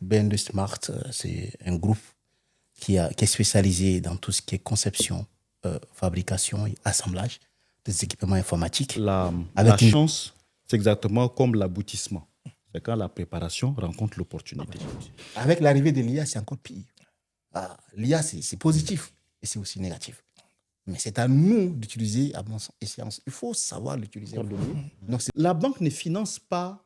BN2 Smart, c'est un groupe qui est spécialisé dans tout ce qui est conception, fabrication et assemblage des équipements informatiques. La chance, c'est exactement comme l'aboutissement. C'est quand la préparation rencontre l'opportunité. Avec l'arrivée de l'IA, c'est encore pire. L'IA, c'est positif et c'est aussi négatif. Mais c'est à nous d'utiliser à bon escient. Il faut savoir l'utiliser. Donc, la banque ne finance pas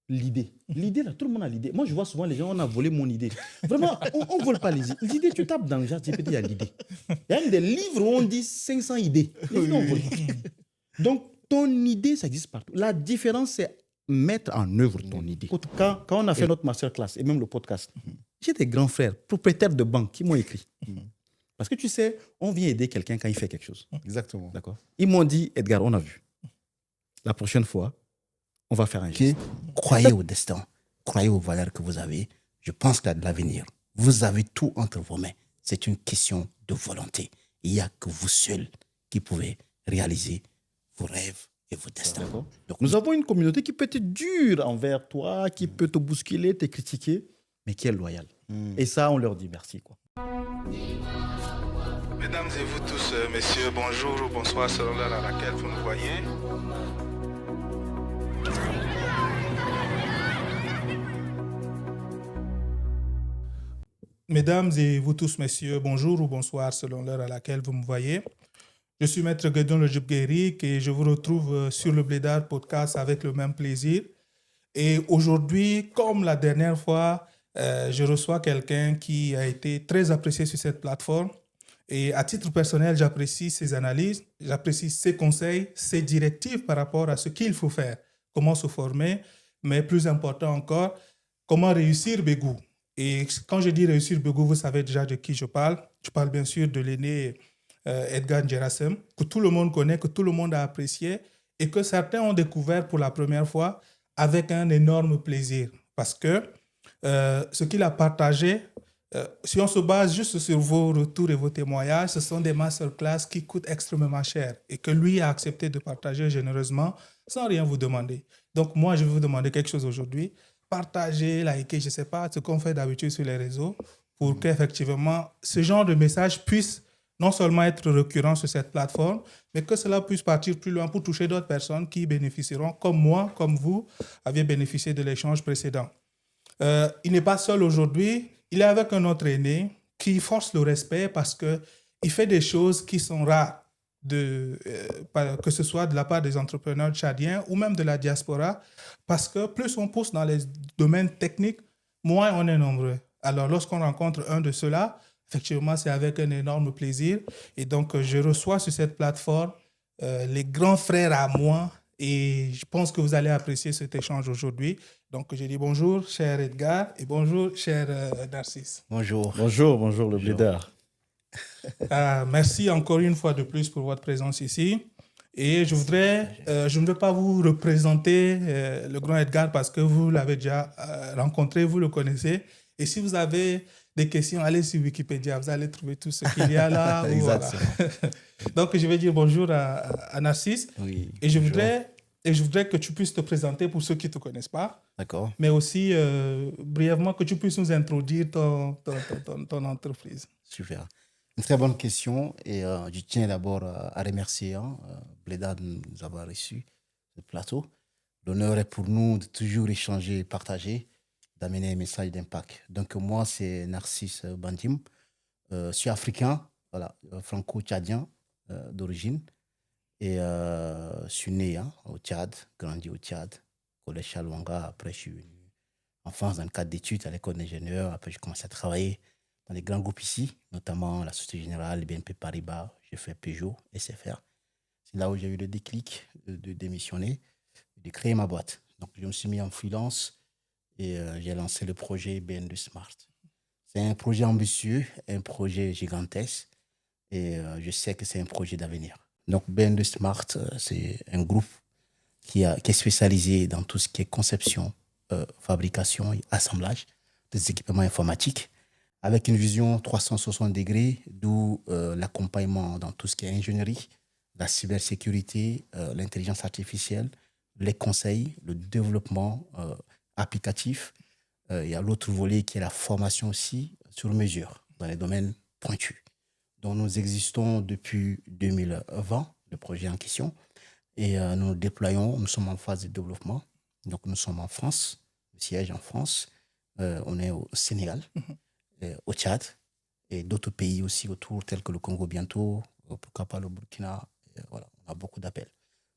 l'idée. L'idée, là, tout le monde a l'idée. Moi, je vois souvent les gens, on a volé mon idée. Vraiment, on ne vole pas les idées. L'idée, tu tapes dans le ChatGPT, il y a l'idée. Il y a même des livres où on dit 500 idées. Les idées, on vole pas. Donc, ton idée, ça existe partout. La différence, c'est mettre en œuvre ton idée. Quand on a fait notre masterclass et même le podcast, j'ai des grands frères, propriétaires de banques, qui m'ont écrit. Parce que tu sais, on vient aider quelqu'un quand il fait quelque chose. Exactement. D'accord. Ils m'ont dit, Edgar, on a vu. La prochaine fois, on va faire un geste. Croyez au destin, croyez aux valeurs que vous avez. Je pense qu'il y a de l'avenir. Vous avez tout entre vos mains. C'est une question de volonté. Il n'y a que vous seul qui pouvez réaliser vos rêves et vos destins. Donc, nous avons une communauté qui peut être dure envers toi, qui peut te bousculer, te critiquer, mais qui est loyale. Et ça, on leur dit merci, quoi. Mesdames et vous tous, messieurs, bonjour ou bonsoir selon l'heure à laquelle vous nous voyez. Mesdames et vous tous, messieurs, bonjour ou bonsoir selon l'heure à laquelle vous me voyez. Je suis Maître Guédon Lejub-Guéric et je vous retrouve sur le Blédard Podcast avec le même plaisir. Et aujourd'hui, comme la dernière fois, je reçois quelqu'un qui a été très apprécié sur cette plateforme. Et à titre personnel, j'apprécie ses analyses, j'apprécie ses conseils, ses directives par rapport à ce qu'il faut faire, comment se former, mais plus important encore, comment réussir Bégou. Et quand je dis réussir Bégou, vous savez déjà de qui je parle. Je parle bien sûr de l'aîné Edgar Njerassem, que tout le monde connaît, que tout le monde a apprécié et que certains ont découvert pour la première fois avec un énorme plaisir. Parce que ce qu'il a partagé, si on se base juste sur vos retours et vos témoignages, ce sont des masterclass qui coûtent extrêmement cher et que lui a accepté de partager généreusement sans rien vous demander. Donc moi, je vais vous demander quelque chose aujourd'hui. Partagez, likez, je ne sais pas, ce qu'on fait d'habitude sur les réseaux pour qu'effectivement, ce genre de message puisse non seulement être récurrent sur cette plateforme, mais que cela puisse partir plus loin pour toucher d'autres personnes qui bénéficieront, comme moi, comme vous, aviez bénéficié de l'échange précédent. Il n'est pas seul aujourd'hui. Il est avec un autre aîné qui force le respect parce qu'il fait des choses qui sont rares, que ce soit de la part des entrepreneurs tchadiens ou même de la diaspora, parce que plus on pousse dans les domaines techniques, moins on est nombreux. Alors, lorsqu'on rencontre un de ceux-là, effectivement, c'est avec un énorme plaisir. Et donc, je reçois sur cette plateforme les grands frères à moi et je pense que vous allez apprécier cet échange aujourd'hui. Donc, je dis bonjour, cher Edgar, et bonjour, cher Narcisse. Bonjour. Bonjour, le Blédard. Merci encore une fois de plus pour votre présence ici. Et je ne veux pas vous représenter le grand Edgar parce que vous l'avez déjà rencontré, vous le connaissez. Et si vous avez des questions, allez sur Wikipédia, vous allez trouver tout ce qu'il y a là. Exactement. Voilà. Donc, je vais dire bonjour à Narcisse. Oui, et je voudrais que tu puisses te présenter pour ceux qui ne te connaissent pas. D'accord. Mais aussi, brièvement, que tu puisses nous introduire ton entreprise. Super. Une très bonne question. Et je tiens d'abord à remercier Blédard de nous avoir reçus ce plateau. L'honneur est pour nous de toujours échanger et partager, d'amener un message d'impact. Donc, moi, c'est Narcisse Bandim. Je suis africain, voilà, franco-tchadien d'origine. Et je suis né au Tchad, grandi au Tchad, collège Chalouanga. Après, je suis venu en France dans le cadre d'études à l'école d'ingénieur. Après, j'ai commencé à travailler dans les grands groupes ici, notamment la Société Générale, BNP Paribas. J'ai fait Peugeot, SFR. C'est là où j'ai eu le déclic de démissionner, de créer ma boîte. Donc, je me suis mis en freelance et j'ai lancé le projet BN2 Smart. C'est un projet ambitieux, un projet gigantesque et je sais que c'est un projet d'avenir. Donc, BN2 Smart, c'est un groupe qui est spécialisé dans tout ce qui est conception, fabrication et assemblage des équipements informatiques avec une vision 360 degrés, d'où l'accompagnement dans tout ce qui est ingénierie, la cybersécurité, l'intelligence artificielle, les conseils, le développement applicatif, Il y a l'autre volet qui est la formation aussi sur mesure dans les domaines pointus. Donc, nous existons depuis 2020, le projet en question, et nous déployons, nous sommes en phase de développement. Donc, nous sommes en France, le siège en France, on est au Sénégal, au Tchad, et d'autres pays aussi autour, tels que le Congo bientôt, pourquoi pas le Burkina. Voilà, on a beaucoup d'appels.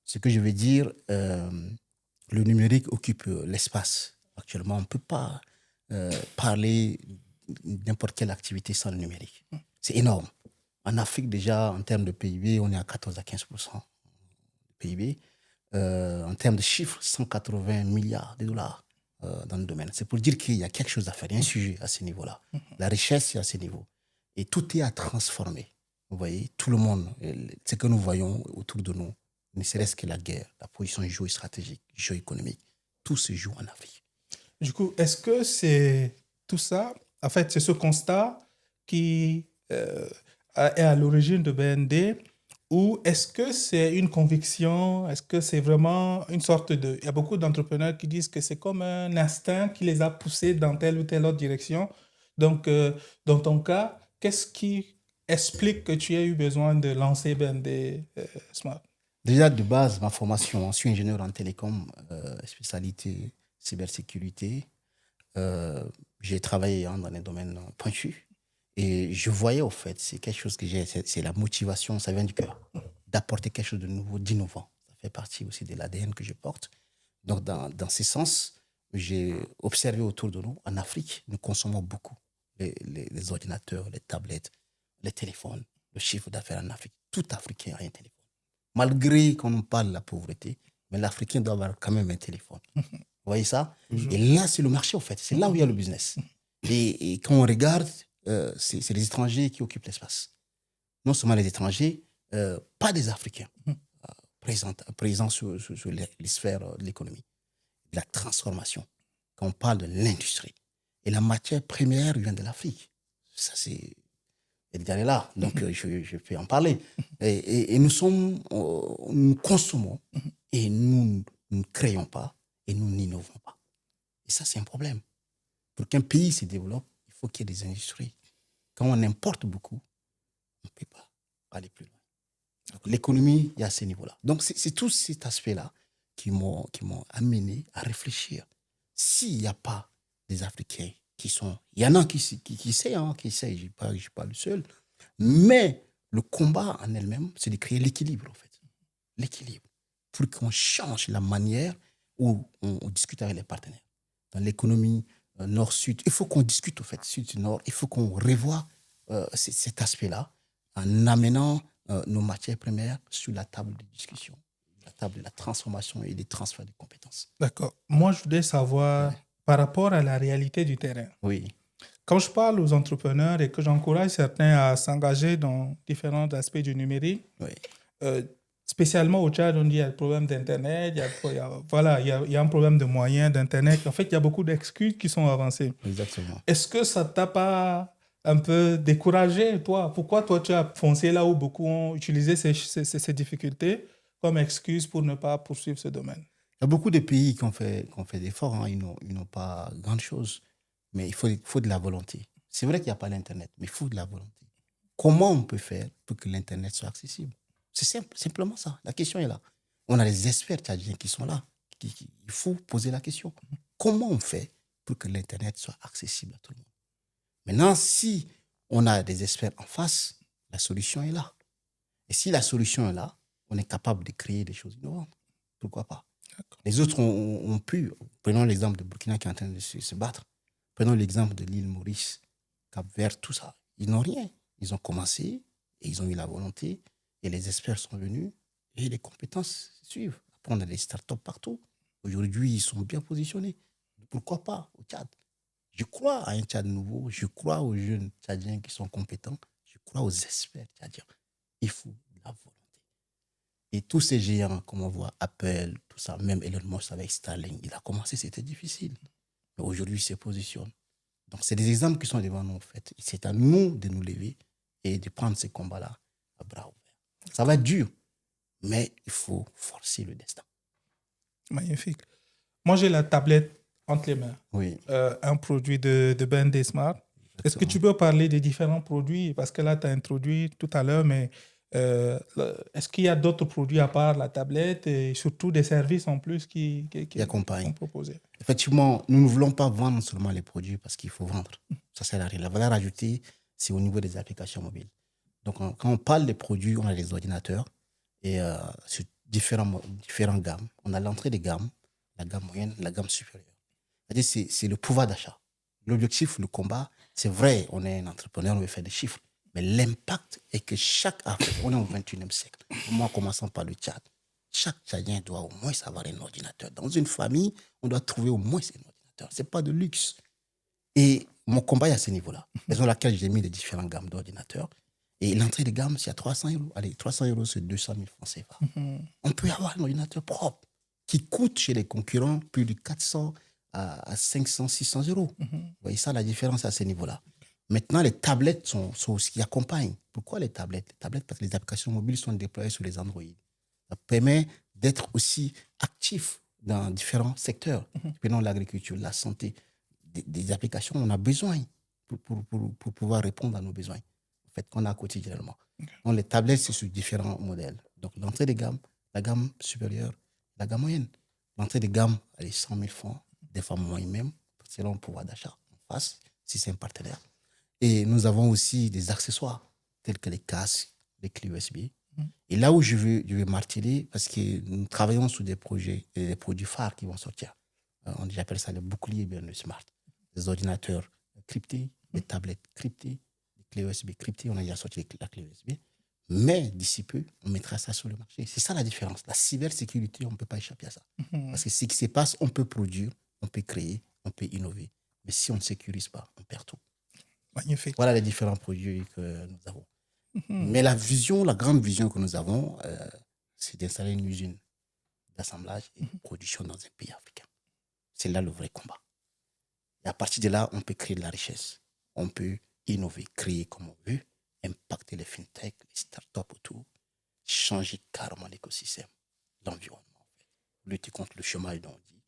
Ce que je veux dire, le numérique occupe l'espace. Actuellement, on ne peut pas parler n'importe quelle activité sans le numérique. C'est énorme. En Afrique, déjà, en termes de PIB, on est à 14 à 15% de PIB. En termes de chiffres, 180 milliards de dollars dans le domaine. C'est pour dire qu'il y a quelque chose à faire. Il y a un sujet à ce niveau-là. La richesse est à ce niveau. Et tout est à transformer. Vous voyez, tout le monde, ce que nous voyons autour de nous, ne serait-ce que la guerre, la position géostratégique, géoéconomique, tout se joue en Afrique. Du coup, est-ce que c'est tout ça, en fait, c'est ce constat qui est à l'origine de BND, ou est-ce que c'est une conviction, est-ce que c'est vraiment une sorte de... Il y a beaucoup d'entrepreneurs qui disent que c'est comme un instinct qui les a poussés dans telle ou telle autre direction. Donc, dans ton cas, qu'est-ce qui explique que tu aies eu besoin de lancer BND Smart? Déjà, de base, ma formation, je suis ingénieur en télécom, spécialité cybersécurité. J'ai travaillé dans les domaines pointus. Et je voyais, au fait, c'est quelque chose que j'ai, c'est la motivation, ça vient du cœur, d'apporter quelque chose de nouveau, d'innovant. Ça fait partie aussi de l'ADN que je porte. Donc, dans ce sens, j'ai observé autour de nous, en Afrique, nous consommons beaucoup les ordinateurs, les tablettes, les téléphones, le chiffre d'affaires en Afrique. Tout Africain a un téléphone. Malgré qu'on nous parle de la pauvreté, mais l'Africain doit avoir quand même un téléphone. Vous voyez ça? Et là, c'est le marché, en fait. C'est là où il y a le business. Et quand on regarde, c'est les étrangers qui occupent l'espace. Non seulement les étrangers, pas des Africains présents sur les sphères de l'économie, de la transformation. Quand on parle de l'industrie. Et la matière première vient de l'Afrique. Ça, c'est... Elle est là, donc je peux en parler. Et nous consommons et nous ne créons pas et nous n'innovons pas. Et ça, c'est un problème. Pour qu'un pays se développe, il faut qu'il y ait des industries. Quand on importe beaucoup, on ne peut pas aller plus loin. Donc, l'économie, il y a ce niveau-là. Donc, c'est tout cet aspect-là qui m'ont amené à réfléchir. S'il n'y a pas des Africains qui sont... Il y en a qui essaient, je ne suis pas le seul. Mais le combat en elle-même, c'est de créer l'équilibre, en fait. L'équilibre. Pour qu'on change la manière où on discute avec les partenaires. Dans l'économie nord-sud, il faut qu'on discute, en fait, sud-nord. Il faut qu'on revoie cet aspect-là en amenant nos matières premières sur la table de discussion, la table de la transformation et des transferts de compétences. D'accord. Moi, je voudrais savoir, par rapport à la réalité du terrain. Oui. Quand je parle aux entrepreneurs et que j'encourage certains à s'engager dans différents aspects du numérique, spécialement au Tchad, on dit qu'il y a le problème d'Internet, il y a un problème de moyens d'Internet. En fait, il y a beaucoup d'excuses qui sont avancées. Exactement. Est-ce que ça ne t'a pas un peu découragé, toi? Pourquoi toi, tu as foncé là où beaucoup ont utilisé ces difficultés comme excuse pour ne pas poursuivre ce domaine? Il y a beaucoup de pays qui ont fait des efforts. Ils n'ont pas grand-chose. Mais il faut de la volonté. C'est vrai qu'il n'y a pas l'Internet, mais il faut de la volonté. Comment on peut faire pour que l'Internet soit accessible? C'est simple, simplement ça. La question est là. On a les experts tchadiens qui sont là. Il faut poser la question. Comment on fait pour que l'Internet soit accessible à tout le monde? Maintenant, si on a des experts en face, la solution est là. Et si la solution est là, on est capable de créer des choses innovantes. Pourquoi pas? Les autres ont pu. Prenons l'exemple de Burkina qui est en train de se battre. Prenons l'exemple de l'île Maurice, Cap-Vert, tout ça. Ils n'ont rien. Ils ont commencé et ils ont eu la volonté et les experts sont venus et les compétences suivent. Après, on a des startups partout. Aujourd'hui, ils sont bien positionnés. Pourquoi pas au Tchad? Je crois à un Tchad nouveau. Je crois aux jeunes Tchadiens qui sont compétents. Je crois aux experts Tchadiens. Il faut de la volonté. Et tous ces géants, comme on voit Apple, tout ça, même Elon Musk avec Starlink, il a commencé, c'était difficile. Mais aujourd'hui, il se positionne. Donc, c'est des exemples qui sont devant nous, en fait. C'est à nous de nous lever et de prendre ces combats-là à bras ouverts. Ça va être dur, mais il faut forcer le destin. Magnifique. Moi, j'ai la tablette entre les mains Oui. un produit de BND Smart. Est-ce que tu peux parler des différents produits? Parce que là, tu as introduit tout à l'heure, mais est-ce qu'il y a d'autres produits à part la tablette et surtout des services en plus qui accompagnent. sont proposés? Effectivement, nous ne voulons pas vendre seulement les produits parce qu'il faut vendre. Ça sert à rien. La valeur ajoutée, c'est au niveau des applications mobiles. Donc, quand on parle des produits, on a des ordinateurs et sur différentes gammes. On a l'entrée des gammes, la gamme moyenne, la gamme supérieure. C'est-à-dire, c'est le pouvoir d'achat. L'objectif, le combat, c'est vrai, on est un entrepreneur, on veut faire des chiffres. Mais l'impact est que chaque Africain, on est au 21e siècle, moi, commençant par le Tchad, chaque Tchadien doit au moins avoir un ordinateur. Dans une famille, on doit trouver au moins un ordinateur. Ce n'est pas de luxe. Et mon combat est à ce niveau-là. Raison pour laquelle j'ai mis les différentes gammes d'ordinateurs. Et l'entrée de gamme, c'est à 300 euros. Allez, 300 euros, c'est 200 000 francs CFA. On peut avoir un ordinateur propre qui coûte chez les concurrents plus de 400 à 500, 600 euros. Vous voyez ça, la différence à ce niveau-là. Maintenant, les tablettes sont ce qui accompagnent. Pourquoi les tablettes? Les tablettes, parce que les applications mobiles sont déployées sur les Android. Ça permet d'être aussi actif dans différents secteurs. Prenons l'agriculture, la santé. Des applications, on a besoin pour pouvoir répondre à nos besoins en fait, qu'on a quotidiennement. Donc, les tablettes, c'est sur différents modèles. Donc, l'entrée de gamme, la gamme supérieure, la gamme moyenne. L'entrée de gamme, elle est 100 000 francs, des fois moins même, selon le pouvoir d'achat en face, si c'est un partenaire. Et nous avons aussi des accessoires, tels que les casques, les clés USB. Et là où je veux marteler, parce que nous travaillons sur des projets, des produits phares qui vont sortir. J'appelle ça le bouclier BND Smart. Des ordinateurs cryptés, des tablettes cryptées, des clés USB cryptées. On a déjà sorti la clé USB. Mais d'ici peu, on mettra ça sur le marché. C'est ça la différence. La cybersécurité, on ne peut pas échapper à ça. Parce que ce qui se passe, on peut produire, on peut créer, on peut innover. Mais si on ne sécurise pas, on perd tout. Magnifique. Voilà les différents produits que nous avons. Mais la grande vision que nous avons, c'est d'installer une usine d'assemblage et de production dans un pays africain. C'est là le vrai combat. Et à partir de là, on peut créer de la richesse. On peut innover, créer comme on veut, impacter les fintechs, les startups autour, changer carrément l'écosystème, l'environnement, en fait. Lutter contre le chômage, dont on dit,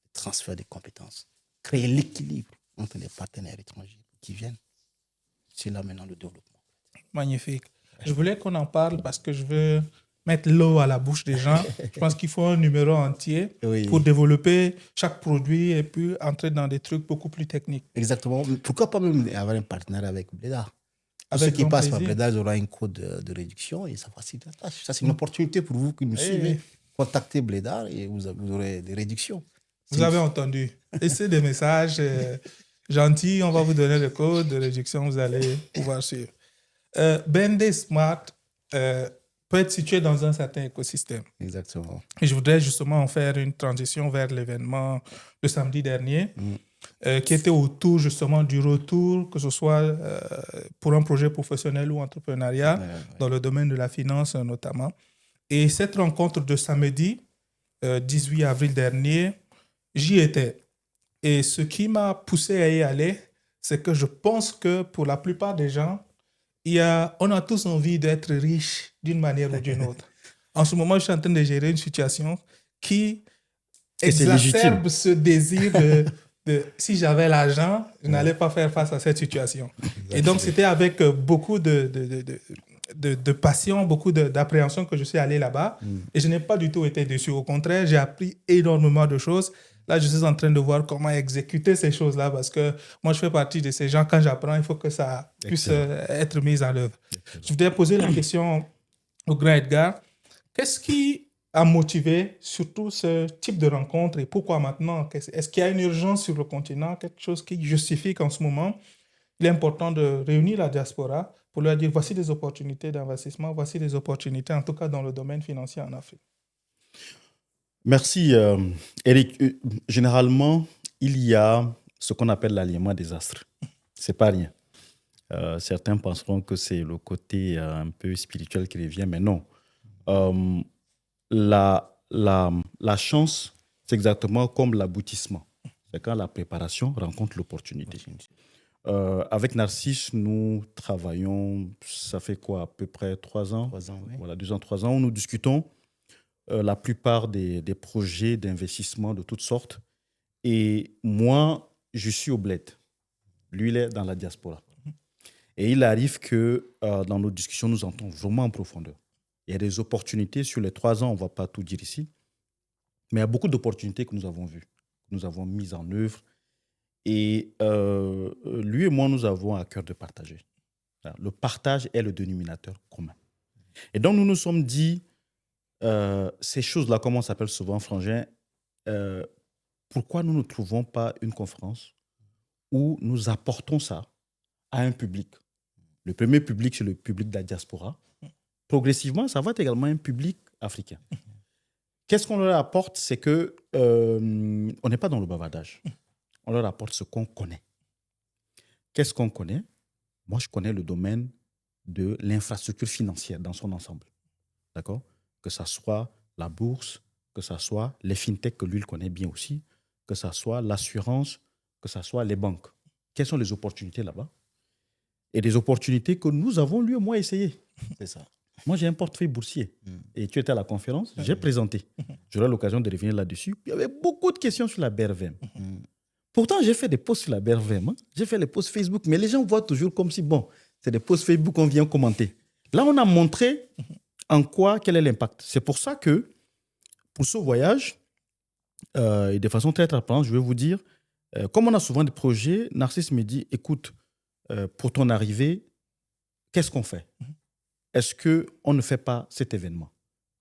le transfert des compétences, créer l'équilibre entre les partenaires étrangers qui viennent. C'est là maintenant le développement. Magnifique. Je voulais qu'on en parle parce que je veux mettre l'eau à la bouche des gens. Je pense qu'il faut un numéro entier pour développer chaque produit et puis entrer dans des trucs beaucoup plus techniques. Exactement. Pourquoi pas même avoir un partenaire avec Blédard? Tous ceux qui passent par Blédard auront un code de réduction et ça facilite la tâche. Ça, c'est une opportunité pour vous qui nous suivez. Contactez Blédard et vous aurez des réductions. Vous avez entendu. Laissez des messages gentils. On va vous donner le code de réduction. Vous allez pouvoir suivre. BND Smart peut être situé dans un certain écosystème. Exactement. Et je voudrais justement en faire une transition vers l'événement le samedi dernier, qui était autour justement du retour, que ce soit pour un projet professionnel ou entrepreneurial, dans le domaine de la finance notamment. Et cette rencontre de samedi, 18 avril dernier, j'y étais. Et ce qui m'a poussé à y aller, c'est que je pense que pour la plupart des gens, on a tous envie d'être riche d'une manière ou d'une autre. En ce moment, je suis en train de gérer une situation qui exacerbe ce désir de si j'avais l'argent, je n'allais pas faire face à cette situation. Et donc, c'était avec beaucoup de passion, beaucoup d'appréhension que je suis allé là-bas. Et je n'ai pas du tout été déçu. Au contraire, j'ai appris énormément de choses. Là, je suis en train de voir comment exécuter ces choses-là parce que moi, je fais partie de ces gens. Quand j'apprends, il faut que ça puisse être mis en œuvre. Je voudrais poser la question au grand Edgar. Qu'est-ce qui a motivé surtout ce type de rencontre et pourquoi maintenant? Est-ce qu'il y a une urgence sur le continent, quelque chose qui justifie qu'en ce moment, il est important de réunir la diaspora pour leur dire voici des opportunités d'investissement, voici des opportunités, en tout cas dans le domaine financier en Afrique? Merci, Eric. Généralement, il y a ce qu'on appelle l'alignement des astres. Ce n'est pas rien. Certains penseront que c'est le côté un peu spirituel qui revient, mais non. La chance, c'est exactement comme l'aboutissement. C'est quand la préparation rencontre l'opportunité. Avec Narcisse, nous travaillons, ça fait quoi, à peu près 3 ans? 3 ans, oui. Voilà, 2 ans, 3 ans, où nous discutons la plupart des projets d'investissement de toutes sortes. Et moi, je suis au bled. Lui, il est dans la diaspora. Et il arrive que dans nos discussions, nous entrons vraiment en profondeur. Il y a des opportunités. Sur les 3 ans, on ne va pas tout dire ici. Mais il y a beaucoup d'opportunités que nous avons vues, que nous avons mises en œuvre. Et lui et moi, nous avons à cœur de partager. Le partage est le dénominateur commun. Et donc, nous nous sommes dit, ces choses-là, comme on s'appelle souvent, Frangin, pourquoi nous ne trouvons pas une conférence où nous apportons ça à un public? Le premier public, c'est le public de la diaspora. Progressivement, ça va être également un public africain. Qu'est-ce qu'on leur apporte? C'est que on n'est pas dans le bavardage. On leur apporte ce qu'on connaît. Qu'est-ce qu'on connaît? Moi, je connais le domaine de l'infrastructure financière dans son ensemble. D'accord? Que ça soit la bourse, que ça soit les fintechs que lui, il connaît bien aussi, que ça soit l'assurance, que ça soit les banques. Quelles sont les opportunités là-bas? Et des opportunités que nous avons, lui et moi, essayé. C'est ça. Moi, j'ai un portefeuille boursier. Et tu étais à la conférence, j'ai présenté. J'aurai l'occasion de revenir là-dessus. Il y avait beaucoup de questions sur la BRVM. Pourtant, j'ai fait des posts sur la BRVM. J'ai fait les posts Facebook, mais les gens voient toujours comme si, bon, c'est des posts Facebook qu'on vient commenter. Là, on a montré quel est l'impact. C'est pour ça que, pour ce voyage, et de façon très transparente, je vais vous dire, comme on a souvent des projets, Narcisse me dit, écoute, pour ton arrivée, qu'est-ce qu'on fait? Est-ce qu'on ne fait pas cet événement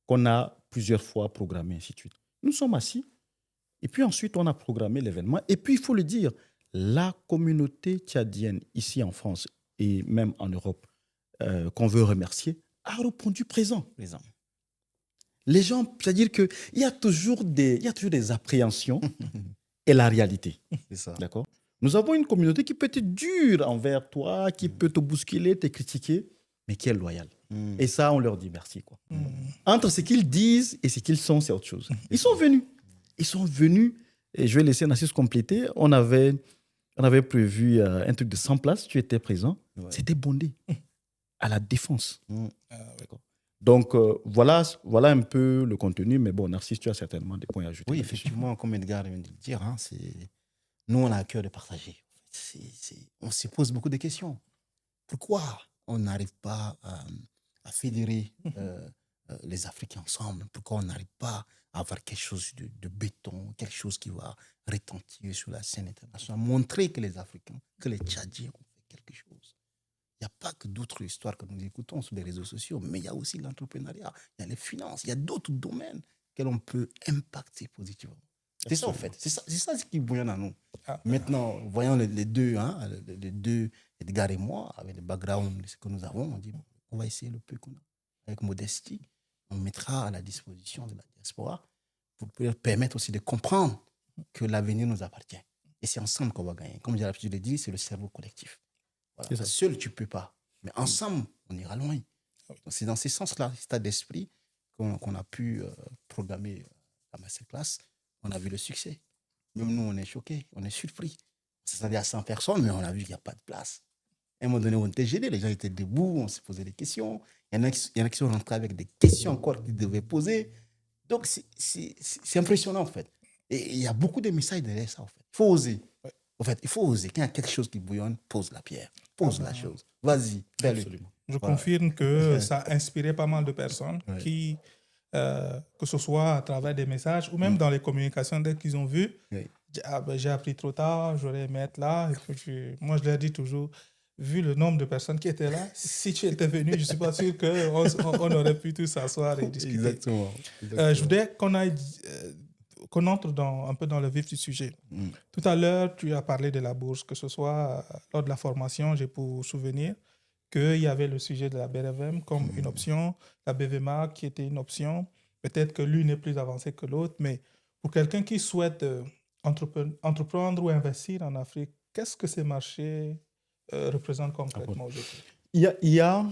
qu'on a plusieurs fois programmé, ainsi de suite? Nous sommes assis, et puis ensuite, on a programmé l'événement. Et puis, il faut le dire, la communauté tchadienne, ici en France et même en Europe, qu'on veut remercier, a répondu présent. Les gens, c'est-à-dire qu'il y a toujours des appréhensions et la réalité. C'est ça. D'accord? Nous avons une communauté qui peut être dure envers toi, qui peut te bousculer, te critiquer, mais qui est loyale. Et ça, on leur dit merci, quoi. Entre ce qu'ils disent et ce qu'ils sont, c'est autre chose. Ils sont venus. Et je vais laisser Narcisse compléter. On avait prévu un truc de 100 places. Tu étais présent. Ouais. C'était bondé. À la Défense. D'accord. Donc, voilà un peu le contenu. Mais bon, Narcisse, tu as certainement des points à ajouter. Oui, effectivement, comme Edgar vient de le dire, nous, on a à cœur de partager. On se pose beaucoup de questions. Pourquoi on n'arrive pas à fédérer les Africains ensemble? Pourquoi on n'arrive pas à avoir quelque chose de béton, quelque chose qui va retentir sur la scène internationale, montrer que les Africains, que les Tchadiens ont fait quelque chose? Il n'y a pas que d'autres histoires que nous écoutons sur les réseaux sociaux, mais il y a aussi l'entrepreneuriat, il y a les finances, il y a d'autres domaines que l'on peut impacter positivement. C'est ça, en fait. C'est ça ce qui bouillonne à nous. Maintenant, voyons les deux, Edgar et moi, avec le background de ce que nous avons, on dit, on va essayer le peu qu'on a. Avec modestie, on mettra à la disposition de la diaspora pour pouvoir permettre aussi de comprendre que l'avenir nous appartient. Et c'est ensemble qu'on va gagner. Comme j'ai l'habitude de dire, c'est le cerveau collectif. Voilà. Seul, tu ne peux pas. Mais ensemble, on ira loin. Donc, c'est dans ce sens-là, cet état d'esprit, qu'on a pu programmer la masterclass. On a vu le succès. Même nous, on est choqués, on est surpris. C'est-à-dire à 100 personnes, mais on a vu qu'il n'y a pas de place. À un moment donné, on était gênés, les gens étaient debout, on se posait des questions. Il y en a qui sont rentrés avec des questions encore qu'ils devaient poser. Donc, c'est impressionnant, en fait. Et il y a beaucoup de messages derrière ça, en fait. Il faut oser. En fait, il faut oser. Quand il y a quelque chose qui bouillonne, pose la pierre, pose la chose. Vas-y, fais-le. Je confirme que ça a inspiré pas mal de personnes qui, que ce soit à travers des messages ou même dans les communications, dès qu'ils ont vu, j'ai appris trop tard, j'aurais aimé être là. Et puis, moi, je leur dis toujours, vu le nombre de personnes qui étaient là, si tu étais venu, je ne suis pas sûr qu'on aurait pu tous s'asseoir et discuter. Exactement. Je voudrais qu'on entre un peu dans le vif du sujet. Tout à l'heure, tu as parlé de la bourse, que ce soit lors de la formation, j'ai pour souvenir qu'il y avait le sujet de la BRVM comme une option, la BVMA qui était une option. Peut-être que l'une est plus avancée que l'autre, mais pour quelqu'un qui souhaite entreprendre ou investir en Afrique, qu'est-ce que ces marchés représentent concrètement aujourd'hui? Il y a,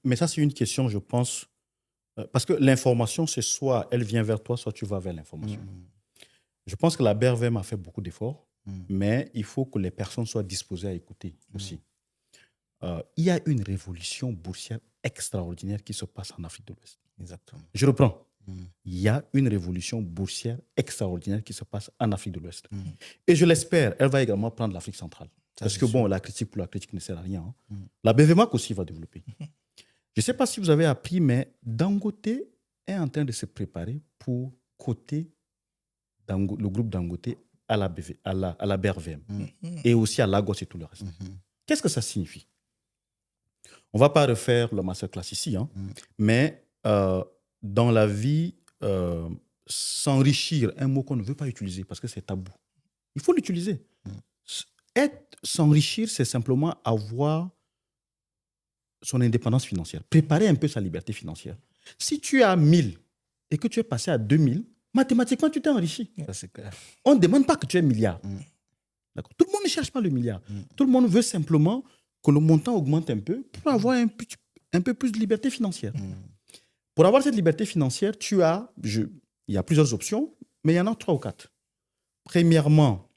mais ça c'est une question, je pense, parce que l'information, c'est soit elle vient vers toi, soit tu vas vers l'information. Je pense que la BRVM a fait beaucoup d'efforts, mais il faut que les personnes soient disposées à écouter aussi. Il y a une révolution boursière extraordinaire qui se passe en Afrique de l'Ouest. Exactement. Je reprends. il y a une révolution boursière extraordinaire qui se passe en Afrique de l'Ouest. Et je l'espère, elle va également prendre l'Afrique centrale. Parce que bon, la critique pour la critique ne sert à rien. Hein. La BVMAC aussi va développer. Je ne sais pas si vous avez appris, mais Dangote est en train de se préparer pour coter le groupe Dangote à la BRVM et aussi à Lagos et tout le reste. Qu'est-ce que ça signifie? On ne va pas refaire le masterclass ici, hein, mais dans la vie, s'enrichir, un mot qu'on ne veut pas utiliser parce que c'est tabou. Il faut l'utiliser. S'enrichir, c'est simplement avoir son indépendance financière, préparer un peu sa liberté financière. Si tu as 1000 et que tu es passé à 2000, mathématiquement, tu t'es enrichi. Ça, c'est clair. On ne demande pas que tu aies un milliard. D'accord. Tout le monde ne cherche pas le milliard. Tout le monde veut simplement que le montant augmente un peu pour avoir un peu plus de liberté financière. Pour avoir cette liberté financière, il y a plusieurs options, mais il y en a 3 ou 4. Premièrement,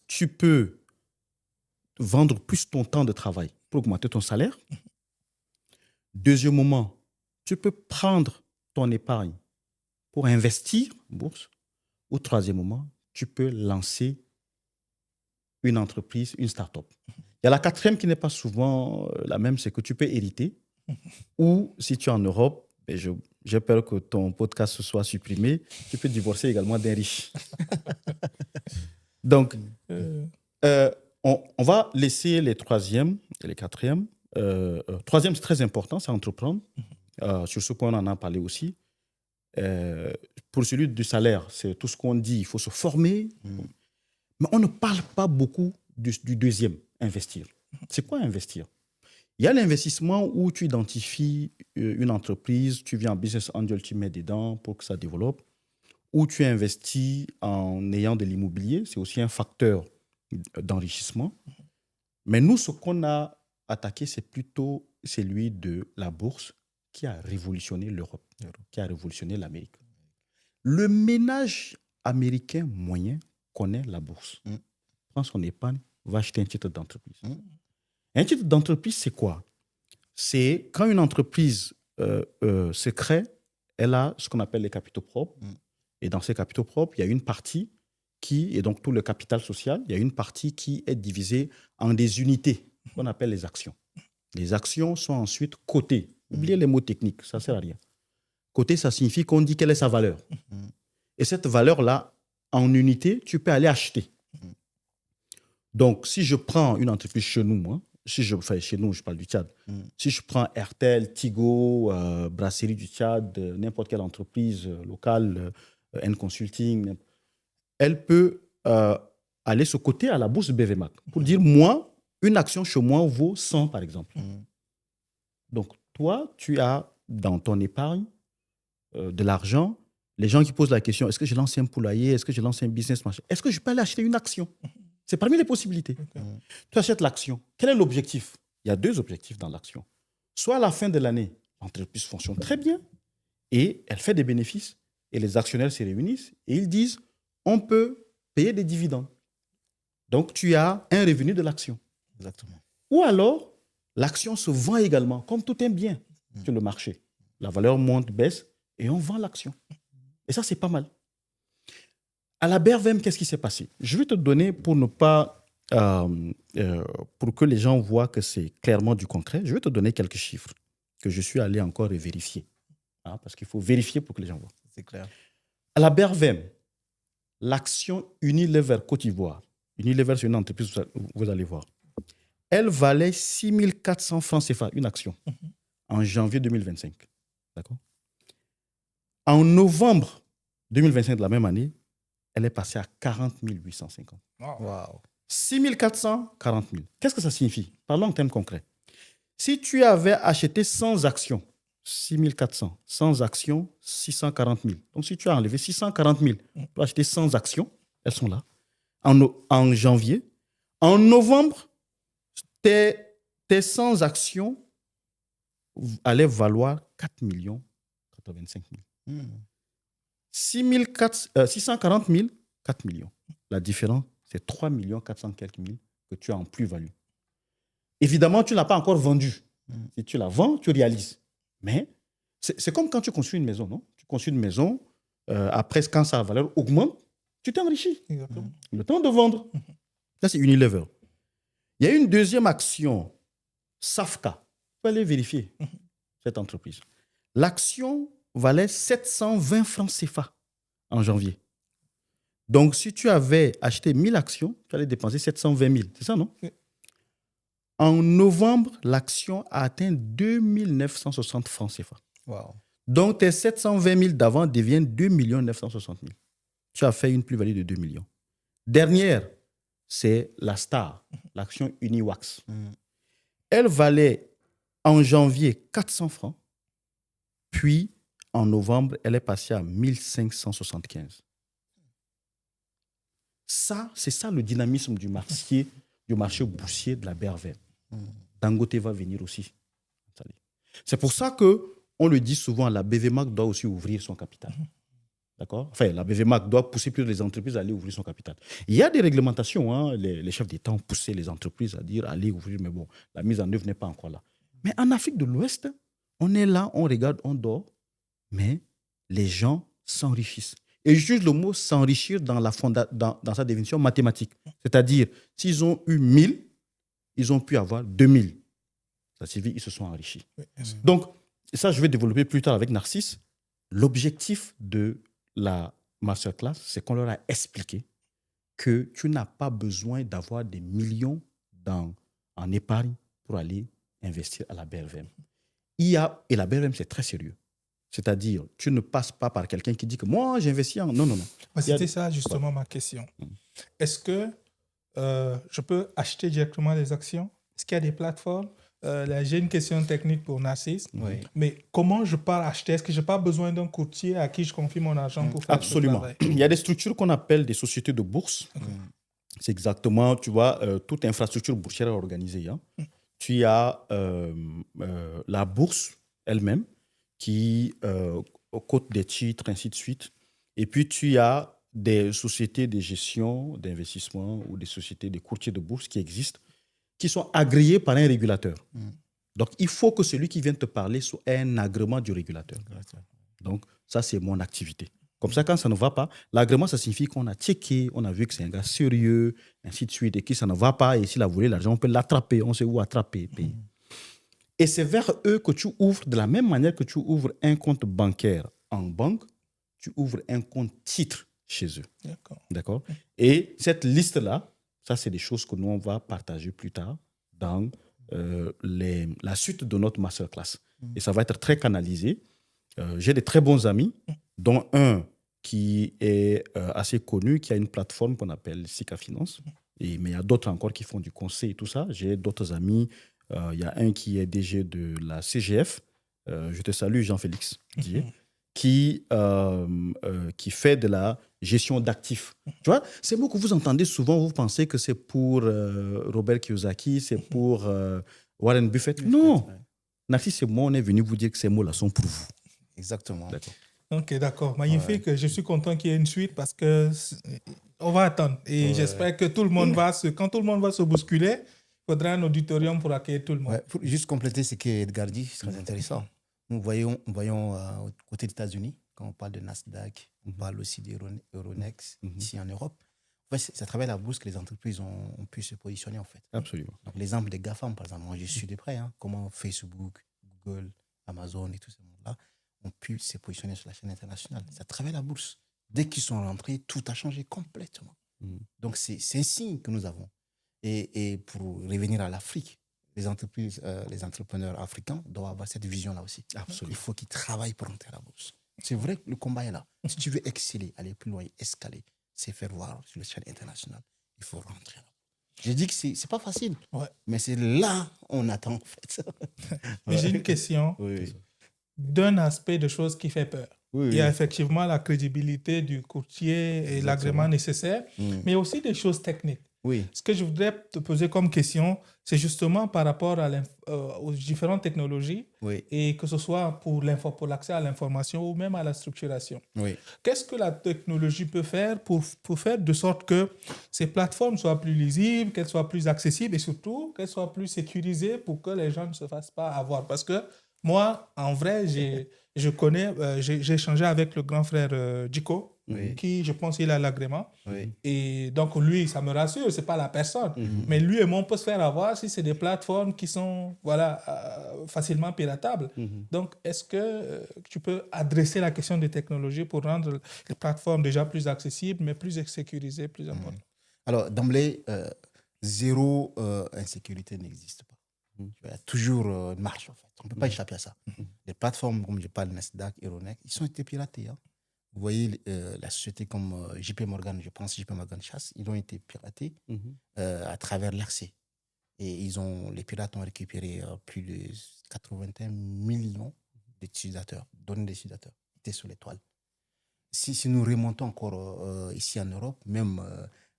tu peux vendre plus ton temps de travail pour augmenter ton salaire. Deuxièmement, tu peux prendre ton épargne pour investir en bourse. Ou troisièmement, tu peux lancer une entreprise, une start-up. Il y a la 4e qui n'est pas souvent la même, c'est que tu peux hériter. Ou si tu es en Europe, j'ai peur que ton podcast soit supprimé, tu peux divorcer également d'un riche. Donc, on va laisser les 3e et les 4e. 3e, c'est très important, c'est entreprendre. Sur ce point, on en a parlé aussi. Pour celui du salaire, c'est tout ce qu'on dit, il faut se former. Mais on ne parle pas beaucoup du 2e, investir. C'est quoi investir? Il y a l'investissement où tu identifies une entreprise, tu viens en business angel, tu mets dedans pour que ça développe, ou tu investis en ayant de l'immobilier, c'est aussi un facteur d'enrichissement. Mais nous, ce qu'on a attaqué, c'est plutôt celui de la bourse qui a révolutionné l'Europe, qui a révolutionné l'Amérique. Le ménage américain moyen connaît la bourse. Prend son épargne, va acheter un titre d'entreprise. Un titre d'entreprise, c'est quoi? C'est quand une entreprise se crée, elle a ce qu'on appelle les capitaux propres. Et dans ces capitaux propres, il y a une partie et donc tout le capital social, il y a une partie qui est divisée en des unités qu'on appelle les actions. Les actions sont ensuite cotées. Oubliez les mots techniques, ça ne sert à rien. Coté, ça signifie qu'on dit quelle est sa valeur. Et cette valeur-là, en unité, tu peux aller acheter. Donc, si je prends une entreprise chez nous, chez nous, je parle du Tchad. Si je prends Airtel, Tigo, Brasserie du Tchad, n'importe quelle entreprise locale, N-Consulting, elle peut aller se coter à la bourse BVMAC pour dire, moi, une action chez moi vaut 100, par exemple. Donc, toi, tu as dans ton épargne de l'argent. Les gens qui posent la question, est-ce que je lance un poulailler, est-ce que je lance un business, machin, est-ce que je peux aller acheter une action? C'est parmi les possibilités. Tu achètes l'action. Quel est l'objectif? Il y a 2 objectifs dans l'action. Soit à la fin de l'année, l'entreprise fonctionne très bien et elle fait des bénéfices et les actionnaires se réunissent et ils disent, on peut payer des dividendes. Donc, tu as un revenu de l'action. Exactement. Ou alors, l'action se vend également, comme tout un bien sur le marché. La valeur monte, baisse et on vend l'action. Et ça, c'est pas mal. À la BRVM, qu'est-ce qui s'est passé? Je vais te donner, pour ne pas, pour que les gens voient que c'est clairement du concret, je vais te donner quelques chiffres que je suis allé encore vérifier. Hein, parce qu'il faut vérifier pour que les gens voient. C'est clair. À la BRVM, l'action Unilever Côte d'Ivoire, Unilever, c'est une entreprise, vous allez voir, elle valait 6 400 francs CFA, une action, en janvier 2025. D'accord? En novembre 2025 de la même année, elle est passée à 40 850. Wow. 6 400, 40 000. Qu'est-ce que ça signifie? Parlons en termes concrets. Si tu avais acheté 100 actions, 6 400, 100 actions, 640 000. Donc, si tu as enlevé 640 000 pour acheter 100 actions, elles sont là, en janvier. En novembre, tes 100 actions allaient valoir 4 085 000. 640 000, 4 millions. La différence, c'est 3 400 quelques mille que tu as en plus-value. Évidemment, tu n'as pas encore vendu. Si tu la vends, tu réalises. Mais c'est comme quand tu construis une maison, non? Tu construit une maison, après, quand sa valeur augmente, tu t'enrichis. Exactement. Le temps de vendre. Ça, c'est Unilever. Il y a une deuxième action, Safka. Vous pouvez aller vérifier cette entreprise. L'action valait 720 francs CFA en janvier. Donc, si tu avais acheté 1000 actions, tu allais dépenser 720 000. C'est ça, non? Oui. En novembre, l'action a atteint 2960 francs CFA. Wow. Donc, tes 720 000 d'avant deviennent 2 960 000. Tu as fait une plus-value de 2 millions. Dernière, c'est la star, l'action Uniwax. Elle valait en janvier 400 francs, puis en novembre, elle est passée à 1575. Ça, c'est ça le dynamisme du marché boursier de la BRVM. Dangote va venir aussi. C'est pour ça qu'on le dit souvent, la BVMAC doit aussi ouvrir son capital. D'accord? Enfin, la BVMAC doit pousser plus les entreprises à aller ouvrir son capital. Il y a des réglementations. Hein, les chefs d'État ont poussé les entreprises à dire allez ouvrir, mais bon, la mise en œuvre n'est pas encore là. Mais en Afrique de l'Ouest, on est là, on regarde, on dort, mais les gens s'enrichissent. Et j'utilise le mot s'enrichir dans sa définition mathématique. C'est-à-dire, s'ils ont eu 1000, ils ont pu avoir 2000. Ça signifie qu'ils se sont enrichis. Donc, ça, je vais développer plus tard avec Narcisse. L'objectif de la masterclass, c'est qu'on leur a expliqué que tu n'as pas besoin d'avoir des millions en épargne pour aller investir à la BRVM. Et la BRVM, c'est très sérieux. C'est-à-dire, tu ne passes pas par quelqu'un qui dit que moi, j'investis en... Non. C'était ça, justement, ma question. Est-ce que je peux acheter directement des actions? Est-ce qu'il y a des plateformes? Là, j'ai une question technique pour Narcisse. Oui. Mais comment je pars acheter? Est-ce que je n'ai pas besoin d'un courtier à qui je confie mon argent pour faire Absolument. ce travail? Il y a des structures qu'on appelle des sociétés de bourse. C'est exactement, tu vois, toute infrastructure boursière organisée. Hein. Tu as la bourse elle-même qui cote des titres, ainsi de suite. Et puis, tu as des sociétés de gestion, d'investissement ou des sociétés de courtiers de bourse qui existent, qui sont agréées par un régulateur. Donc, il faut que celui qui vient te parler ait un agrément du régulateur. Donc, ça, c'est mon activité. Comme ça, quand ça ne va pas, l'agrément, ça signifie qu'on a checké, on a vu que c'est un gars sérieux, ainsi de suite, et que ça ne va pas, et s'il a volé l'argent, on peut l'attraper, on sait où attraper, payer. Et c'est vers eux que tu ouvres, de la même manière que tu ouvres un compte bancaire en banque, tu ouvres un compte titre chez eux. D'accord. Et cette liste-là, ça, c'est des choses que nous, on va partager plus tard dans la suite de notre masterclass. Et ça va être très canalisé. J'ai des très bons amis, dont un qui est assez connu, qui a une plateforme qu'on appelle Sika Finance. Mais il y a d'autres encore qui font du conseil et tout ça. J'ai d'autres amis. Il y a un qui est DG de la CGF. Je te salue, Jean-Félix Dier, qui fait de la gestion d'actifs. Tu vois, ces mots que vous entendez souvent, vous pensez que c'est pour Robert Kiyosaki, c'est pour Warren Buffett. Non. Narcisse et moi, on est venu vous dire que ces mots-là sont pour vous. Exactement. D'accord. Ok, d'accord. Magnifique. Ouais. Je suis content qu'il y ait une suite parce que on va attendre. Et j'espère que tout le monde quand tout le monde va se bousculer, il faudra un auditorium pour accueillir tout le monde. Ouais, pour juste compléter ce qu'Edgar dit, c'est très intéressant. Nous voyons côté des États-Unis, quand on parle de Nasdaq, on parle aussi d'Euronext ici en Europe. En fait, c'est à travers la bourse que les entreprises ont pu se positionner, en fait. Absolument. Donc, l'exemple des GAFAM, par exemple, moi, je suis de près, comment Facebook, Google, Amazon et tout ce monde-là ont pu se positionner sur la chaîne internationale. C'est à travers la bourse. Dès qu'ils sont rentrés, tout a changé complètement. Donc, c'est un signe que nous avons. Et pour revenir à l'Afrique, les entreprises, les entrepreneurs africains doivent avoir cette vision-là aussi. Absolument. Il faut qu'ils travaillent pour entrer à la bourse. C'est vrai que le combat est là. Si tu veux exceller, aller plus loin, escaler, c'est faire voir sur la chaîne internationale, il faut rentrer là. Je dis que c'est pas facile, mais c'est là on attend en fait. Mais j'ai une question d'un aspect de choses qui fait peur. Il y a effectivement la crédibilité du courtier et l'agrément nécessaire, mais aussi des choses techniques. Ce que je voudrais te poser comme question, c'est justement par rapport aux différentes technologies et que ce soit pour l'accès à l'information ou même à la structuration. Qu'est-ce que la technologie peut faire pour faire de sorte que ces plateformes soient plus lisibles, qu'elles soient plus accessibles et surtout qu'elles soient plus sécurisées pour que les gens ne se fassent pas avoir? Parce que Moi, en vrai, je connais, j'ai échangé avec le grand frère Djiko, Oui. qui, je pense, il a l'agrément. Oui. Et donc, lui, ça me rassure, c'est pas la personne. Mais lui et moi, on peut se faire avoir si c'est des plateformes qui sont facilement piratables. Donc, est-ce que tu peux adresser la question des technologies pour rendre les plateformes déjà plus accessibles, mais plus sécurisées, plus importantes? Alors, d'emblée, zéro insécurité n'existe pas. Il y a toujours une marche, en fait. On ne peut pas échapper à ça. Les plateformes, comme je parle, Nasdaq, Euronext, ils ont été piratés. Hein. Vous voyez, la société comme JP Morgan, je pense, JP Morgan Chasse, ils ont été piratés à travers l'accès. Et les pirates ont récupéré plus de 81 millions d'utilisateurs, données d'utilisateurs, qui étaient sur les toiles. Si nous remontons encore ici en Europe, même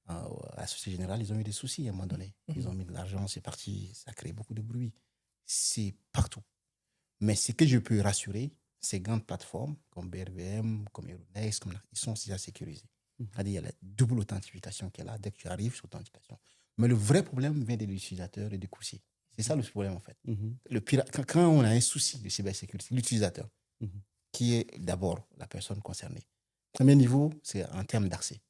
à la Société Générale, ils ont eu des soucis à un moment donné. Ils ont mis de l'argent, c'est parti, ça crée beaucoup de bruit. C'est partout. Mais ce que je peux rassurer, ces grandes plateformes comme BRVM, comme Euronext, ils sont déjà sécurisés. C'est-à-dire, il y a la double authentification qui est là dès que tu arrives sur l'authentification. Mais le vrai problème vient de l'utilisateur et des coursiers. C'est ça le problème, en fait. Quand on a un souci de cybersécurité, l'utilisateur, qui est d'abord la personne concernée. Premier niveau, c'est en termes d'accès.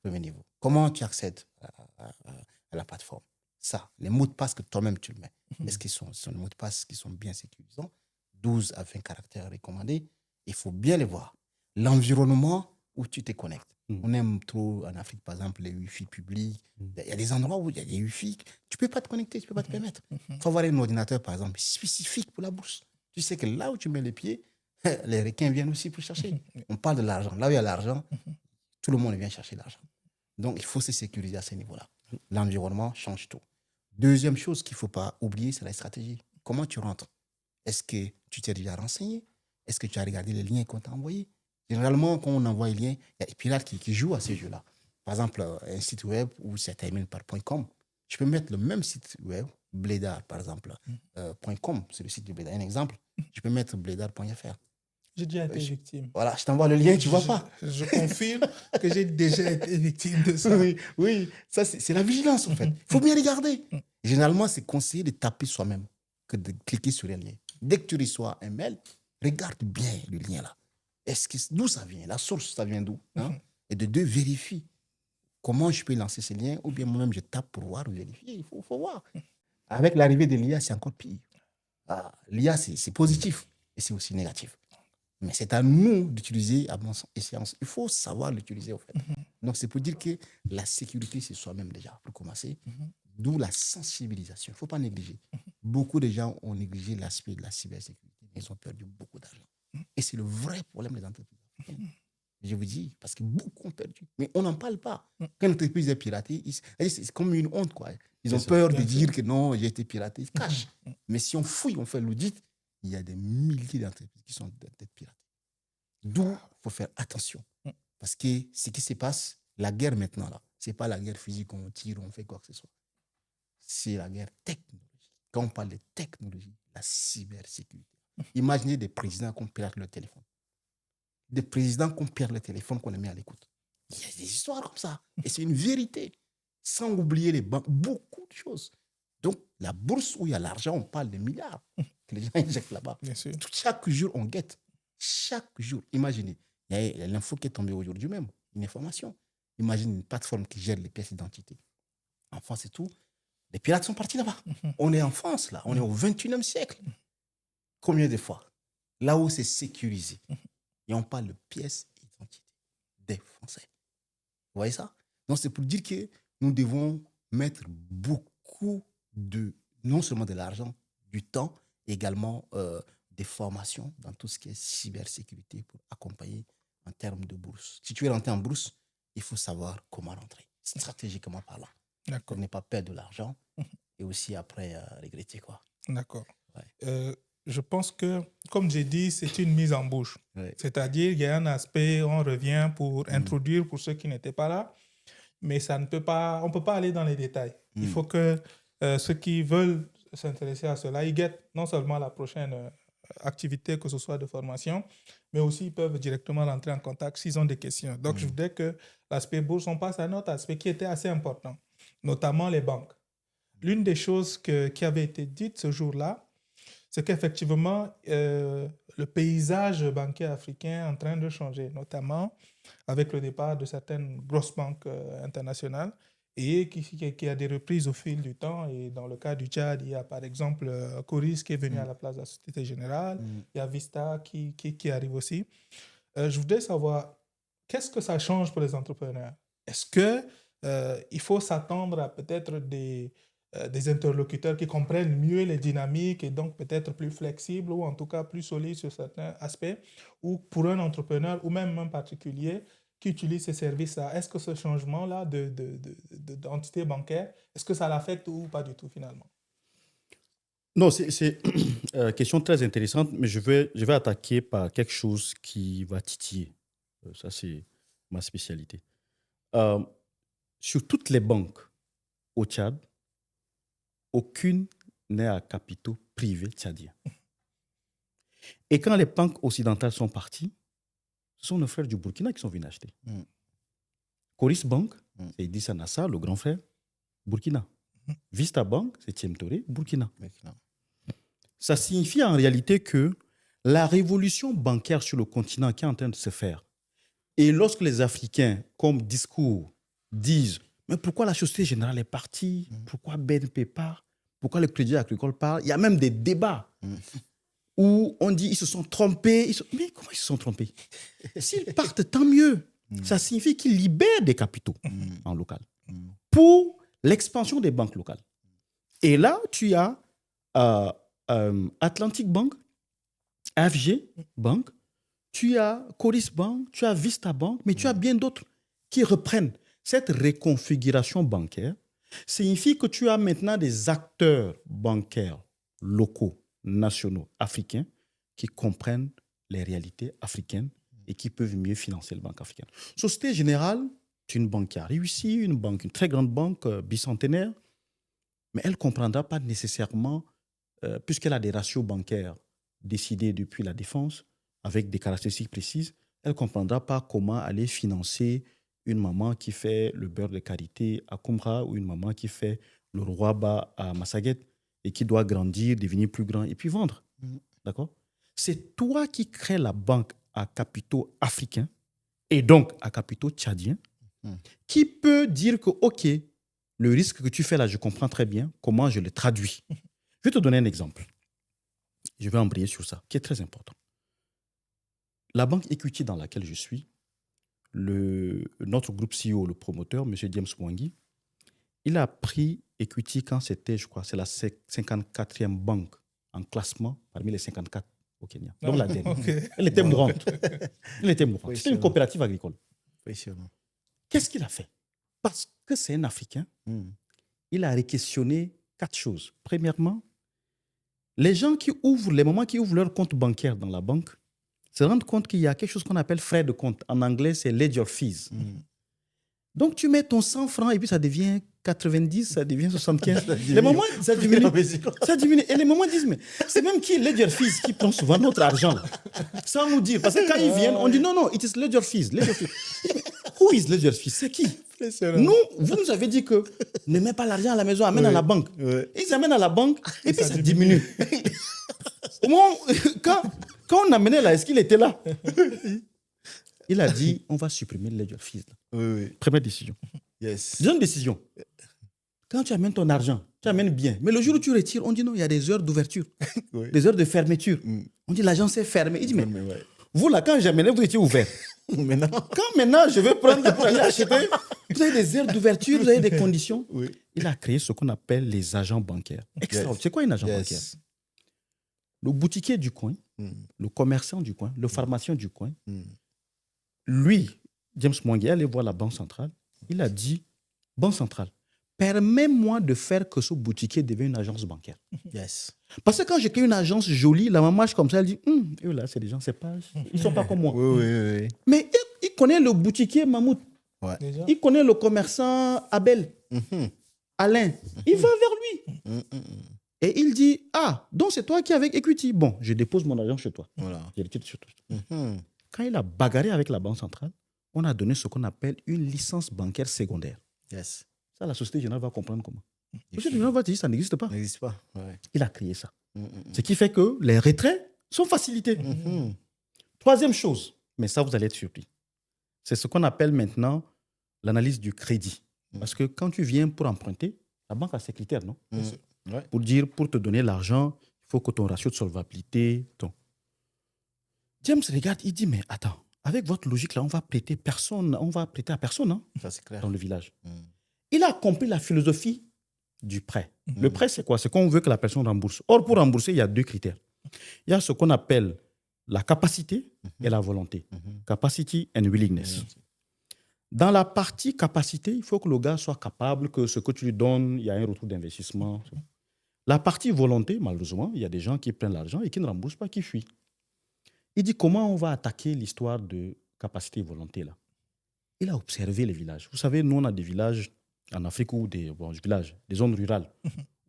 Premier niveau. Comment tu accèdes à la plateforme? Ça, les mots de passe que toi-même tu le mets. Est-ce qu'ils sont des mots de passe qui sont bien sécurisants? 12 à 20 caractères recommandés. Il faut bien les voir. L'environnement où tu te connectes. On aime trop en Afrique, par exemple, les Wi-Fi publics. Il y a des endroits où il y a des Wi-Fi. Tu ne peux pas te connecter, tu ne peux pas te permettre. Il faut avoir un ordinateur, par exemple, spécifique pour la bourse. Tu sais que là où tu mets les pieds, les requins viennent aussi pour chercher. On parle de l'argent. Là où il y a l'argent, tout le monde vient chercher l'argent. Donc, il faut se sécuriser à ce niveau-là. L'environnement change tout. Deuxième chose qu'il ne faut pas oublier, c'est la stratégie. Comment tu rentres? Est-ce que tu t'es déjà renseigné? Est-ce que tu as regardé les liens qu'on t'a envoyés? Généralement, quand on envoie les liens, il y a des pirates qui jouent à ces jeux-là. Par exemple, un site web où c'est terminé par .com, je peux mettre le même site web, Blédard, par exemple, .com, c'est le site de Blédard. Un exemple, je peux mettre blédard.fr. J'ai déjà été victime. Voilà, je t'envoie le lien, tu ne vois pas. Je confirme que j'ai déjà été victime de ça. Oui, ça c'est la vigilance en fait. Il faut bien regarder. Généralement, c'est conseillé de taper soi-même que de cliquer sur un lien. Dès que tu reçois un mail, regarde bien le lien là. D'où ça vient? La source, ça vient d'où? Et de deux, vérifie comment je peux lancer ce lien ou bien moi-même je tape pour voir, vérifier. Il faut voir. Avec l'arrivée de l'IA, c'est encore pire. L'IA, c'est positif et c'est aussi négatif. Mais c'est à nous d'utiliser à bon escient. Il faut savoir l'utiliser, en fait. Donc, c'est pour dire que la sécurité, c'est soi-même déjà, pour commencer. D'où la sensibilisation. Il ne faut pas négliger. Beaucoup de gens ont négligé l'aspect de la cybersécurité. Ils ont perdu beaucoup d'argent. Et c'est le vrai problème des entreprises africaines. Je vous dis, parce que beaucoup ont perdu. Mais on n'en parle pas. Quand une entreprise est piratée, c'est comme une honte, quoi. Ils ont peur de dire que non, j'ai été piraté. Ils cachent. Mais si on fouille, on fait l'audit, il y a des milliers d'entreprises qui sont peut-être piratées. D'où il faut faire attention. Parce que ce qui se passe, la guerre maintenant, là, ce n'est pas la guerre physique, on tire, on fait quoi que ce soit. C'est la guerre technologique. Quand on parle de technologie, la cybersécurité. Imaginez des présidents qu'on perd leur téléphone. Des présidents qu'on perd le téléphone, qu'on les met à l'écoute. Il y a des histoires comme ça. Et c'est une vérité. Sans oublier les banques, beaucoup de choses. Donc, la bourse où il y a l'argent, on parle de milliards que les gens injectent là-bas. Chaque jour, on guette. Chaque jour. Imaginez, il y a l'info qui est tombée aujourd'hui même, une information. Imagine une plateforme qui gère les pièces d'identité. En France et tout, les pirates sont partis là-bas. On est en France, là. On est au 21e siècle. Combien de fois? Là où c'est sécurisé. Et on parle de pièces d'identité des Français. Vous voyez ça? Donc, c'est pour dire que nous devons mettre beaucoup non seulement de l'argent, du temps, également des formations dans tout ce qui est cybersécurité pour accompagner en termes de bourse. Si tu veux rentrer en bourse, il faut savoir comment rentrer, stratégiquement parlant. D'accord. Pour ne pas perdre de l'argent et aussi après regretter, quoi. D'accord. Ouais. Je pense que, comme j'ai dit, c'est une mise en bouche. Ouais. C'est-à-dire, il y a un aspect, on revient pour introduire pour ceux qui n'étaient pas là, mais ça ne peut pas, on ne peut pas aller dans les détails. Il faut que ceux qui veulent s'intéresser à cela, ils guettent non seulement la prochaine activité, que ce soit de formation, mais aussi ils peuvent directement rentrer en contact s'ils ont des questions. Donc, je voudrais que l'aspect bourse, on passe à un autre aspect qui était assez important, notamment les banques. L'une des choses qui avait été dite ce jour-là, c'est qu'effectivement, le paysage bancaire africain est en train de changer, notamment avec le départ de certaines grosses banques internationales et qui a des reprises au fil du temps. Et dans le cas du Tchad, il y a par exemple Coris qui est venu à la place de la Société Générale, il y a Vista qui arrive aussi. Je voudrais savoir, qu'est-ce que ça change pour les entrepreneurs? Est-ce qu'il faut s'attendre à peut-être des interlocuteurs qui comprennent mieux les dynamiques et donc peut-être plus flexibles ou en tout cas plus solides sur certains aspects, ou pour un entrepreneur ou même un particulier qui utilise ces services-là, est-ce que ce changement-là d'entité bancaire, est-ce que ça l'affecte ou pas du tout finalement? Non, c'est une question très intéressante, mais je vais attaquer par quelque chose qui va titiller. Ça, c'est ma spécialité. Sur toutes les banques au Tchad, aucune n'est à capitaux privés tchadiens. Et quand les banques occidentales sont parties, ce sont nos frères du Burkina qui sont venus acheter. Coris Bank, c'est Idrissa Nassa, le grand frère, Burkina. Vista Bank, c'est Thiem Touré, Burkina. Ça signifie en réalité que la révolution bancaire sur le continent qui est en train de se faire, et lorsque les Africains, comme discours, disent « Mais pourquoi la Société Générale est partie? Pourquoi BNP part? Pourquoi le Crédit Agricole part ?» Il y a même des débats où on dit « Ils se sont trompés. » Mais comment ils se sont trompés? S'ils partent, tant mieux. Ça signifie qu'ils libèrent des capitaux en local pour l'expansion des banques locales. Et là, tu as Atlantic Bank, AFG Bank, tu as Coris Bank, tu as Vista Bank, mais tu as bien d'autres qui reprennent. Cette reconfiguration bancaire signifie que tu as maintenant des acteurs bancaires locaux, nationaux, africains, qui comprennent les réalités africaines et qui peuvent mieux financer les banques africaines. Société Générale, c'est une banque qui a réussi, une très grande banque bicentenaire, mais elle ne comprendra pas nécessairement, puisqu'elle a des ratios bancaires décidés depuis la défense, avec des caractéristiques précises, elle ne comprendra pas comment aller financer une maman qui fait le beurre de karité à Koumra ou une maman qui fait le roi bas à Massaguet et qui doit grandir, devenir plus grand et puis vendre. D'accord? C'est toi qui crées la banque à capitaux africains et donc à capitaux tchadiens qui peut dire que, OK, le risque que tu fais là, je comprends très bien comment je le traduis. Je vais te donner un exemple. Je vais embrayer sur ça, qui est très important. La banque Equity dans laquelle je suis, notre groupe CEO, le promoteur, M. James Mwangi, il a pris Equity quand c'était, je crois, c'est la 54e banque en classement parmi les 54 au Kenya. Donc la dernière. Okay. Elle était mourante. Elle était mourante. C'était une coopérative agricole. Qu'est-ce qu'il a fait? Parce que c'est un Africain, il a réquestionné 4 choses. Premièrement, les gens les mamans qui ouvrent leur compte bancaire dans la banque, se rendent compte qu'il y a quelque chose qu'on appelle frais de compte. En anglais, c'est ledger fees. Donc, tu mets ton 100 francs et puis ça devient 90, ça devient 75. Les moments, ça diminue. Ça diminue. Et les moments disent, mais c'est même qui, ledger fees, qui prend souvent notre argent, sans nous dire. Parce que quand ils viennent, on dit, non, it is ledger fees. Ledger fees. Who is ledger fees? C'est qui? Nous, vous nous avez dit que ne mets pas l'argent à la maison, amène à la banque. Ils amènent à la banque et puis ça diminue. Au moment, quand on amenait là, est-ce qu'il était là? Il a dit, on va supprimer le ledger fees. Première décision. Deuxième décision. Quand tu amènes ton argent, tu amènes bien. Mais le jour où tu retires, on dit non, il y a des heures d'ouverture, des heures de fermeture. On dit l'agence est fermée. Il dit, mais vous là, quand j'amenais, vous étiez ouvert. Quand maintenant je vais prendre pour aller acheter, vous avez des heures d'ouverture, vous avez des conditions. Il a créé ce qu'on appelle les agents bancaires. C'est quoi un agent bancaire? Le boutiquier du coin, le commerçant du coin, le pharmacien du coin, lui, James Mwangi, allait voir la Banque centrale. Il a dit, Banque centrale, permets-moi de faire que ce boutiquier devienne une agence bancaire. Parce que quand j'ai créé une agence jolie, la maman marche comme ça, elle dit, eux là, c'est des gens, c'est pas, ils ne sont pas comme moi. Mais il connaît le boutiquier Mahmoud. Il connaît le commerçant Abel, Alain. Il va vers lui. Et il dit, donc c'est toi qui es avec Equity. Bon, je dépose mon argent chez toi. Je le tire sur toi. Quand il a bagarré avec la Banque centrale, on a donné ce qu'on appelle une licence bancaire secondaire. Ça, la Société Générale va comprendre comment. La Société Générale va te dire, ça n'existe pas. Ça n'existe pas. Il a créé ça. Ce qui fait que les retraits sont facilités. Troisième chose, mais ça, vous allez être surpris. C'est ce qu'on appelle maintenant l'analyse du crédit. Parce que quand tu viens pour emprunter, la banque a ses critères, non? Ouais. Pour te donner l'argent, il faut que ton ratio de solvabilité... James regarde, il dit, mais attends, avec votre logique, là, on va prêter à personne hein, Ça, c'est clair. dans le village. Il a compris la philosophie du prêt. Le prêt, c'est quoi? C'est qu'on veut que la personne rembourse. Or, pour rembourser, il y a 2 critères. Il y a ce qu'on appelle la capacité et la volonté. Capacity and willingness. Dans la partie capacité, il faut que le gars soit capable, que ce que tu lui donnes, il y a un retour d'investissement. La partie volonté, malheureusement, il y a des gens qui prennent l'argent et qui ne remboursent pas, qui fuient. Il dit comment on va attaquer l'histoire de capacité et volonté là. Il a observé les villages. Vous savez, nous, on a des villages en Afrique ou des zones rurales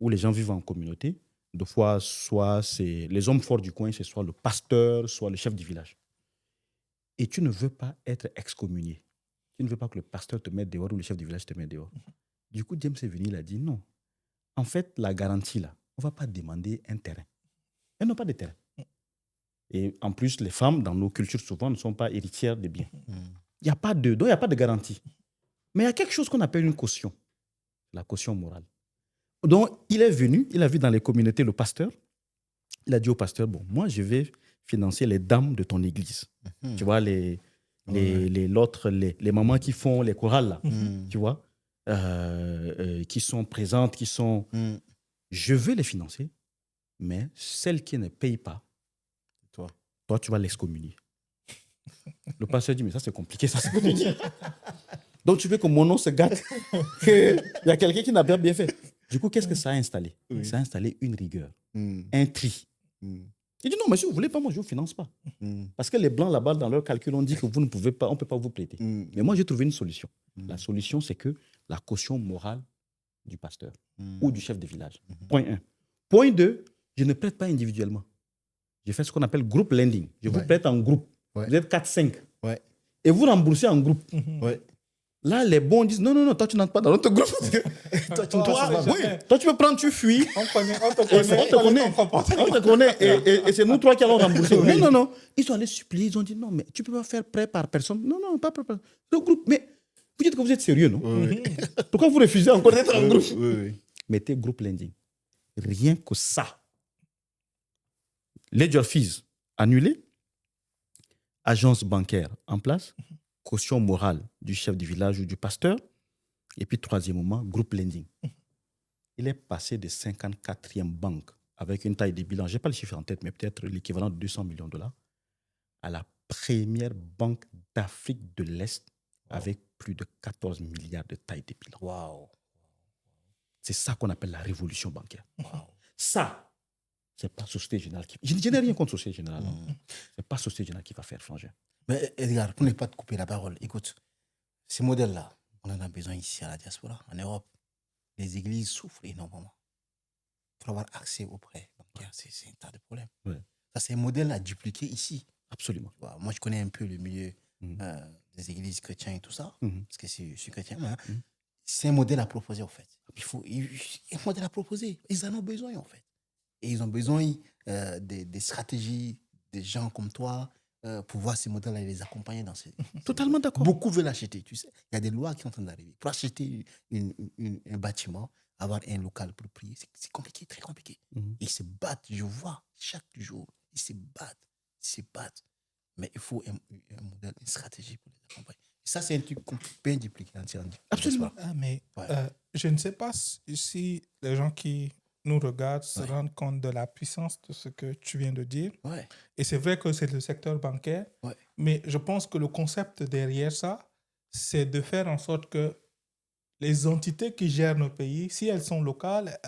où les gens vivent en communauté. Deux fois, soit c'est les hommes forts du coin, c'est soit le pasteur, soit le chef du village. Et tu ne veux pas être excommunié. Tu ne veux pas que le pasteur te mette dehors ou le chef du village te mette dehors. Du coup, James est venu, il a dit non. En fait, la garantie, là, on ne va pas demander un terrain. Elles n'ont pas de terrain. Et en plus, les femmes, dans nos cultures, souvent, ne sont pas héritières des biens. Il n'y a pas de garantie. Mais il y a quelque chose qu'on appelle une caution. La caution morale. Donc, il est venu, il a vu dans les communautés le pasteur. Il a dit au pasteur, bon, moi, je vais financer les dames de ton église. Tu vois, les mamans qui font les chorales, là, tu vois, qui sont présentes, qui sont... Je veux les financer, mais celles qui ne payent pas, toi, tu vas l'excommunier. Le pasteur dit, mais ça, c'est compliqué, ça, c'est compliqué. Donc, tu veux que mon nom se gâte, qu'il y a quelqu'un qui n'a pas bien fait. Du coup, qu'est-ce que ça a installé? Ça a installé une rigueur, un tri. Il dit, non, mais si vous ne voulez pas, moi, je ne vous finance pas. Parce que les Blancs, là-bas, dans leur calcul, ont dit que vous ne pouvez pas, on ne peut pas vous prêter. Mais moi, j'ai trouvé une solution. La solution, c'est que la caution morale du pasteur ou du chef de village. Point 1. Point 2, je ne prête pas individuellement. Je fais ce qu'on appelle group lending. Je vous prête en groupe. Vous êtes 4-5. Et vous remboursez en groupe. Là, les bons disent non, toi, tu n'entres pas dans notre groupe. Toi, tu peux prendre, tu fuis. On te connaît. Et c'est nous trois qui allons rembourser. Non. Ils sont allés supplier. Ils ont dit non, mais tu ne peux pas faire prêt par personne. Non, pas prêt. Le groupe. Mais vous dites que vous êtes sérieux, non? Pourquoi vous refusez encore d'être en groupe? Mettez groupe lending. Rien que ça. Ledger fees annulé, agence bancaire en place, caution morale du chef du village ou du pasteur, et puis troisièmement, groupe lending. Il est passé de 54e banque avec une taille de bilan, je n'ai pas le chiffre en tête, mais peut-être l'équivalent de 200 millions de dollars, à la première banque d'Afrique de l'Est avec plus de 14 milliards de taille de bilan. Wow. C'est ça qu'on appelle la révolution bancaire. Ça, ce n'est pas Société Générale qui... Je n'ai rien contre Société Générale. Ce n'est pas Société Générale qui va faire frangin. Mais Edgar, pour ne pas te couper la parole, écoute, ces modèles-là, on en a besoin ici à la diaspora, en Europe. Les églises souffrent énormément. Pour avoir accès aux prêts bancaires, c'est un tas de problèmes. Ça, c'est un modèle à dupliquer ici. Absolument. Moi, je connais un peu le milieu des églises chrétiennes et tout ça, parce que je suis chrétien. C'est un modèle à proposer, en fait. Il faut un modèle à proposer. Ils en ont besoin, en fait. Et ils ont besoin des stratégies, des gens comme toi, pour voir ces modèles et les accompagner dans ces... Totalement d'accord. Beaucoup veulent acheter, tu sais. Il y a des lois qui sont en train d'arriver. Pour acheter un bâtiment, avoir un local pour prier, c'est compliqué, très compliqué. Ils se battent, je vois, chaque jour, ils se battent. Mais il faut un modèle, une stratégie pour les accompagner. Ça, c'est un truc qu'on peut dupliquer. Absolument. Mais je ne sais pas si les gens qui nous regardent se rendent compte de la puissance de ce que tu viens de dire. Et c'est vrai que c'est le secteur bancaire, mais je pense que le concept derrière ça, c'est de faire en sorte que les entités qui gèrent nos pays, si elles sont locales,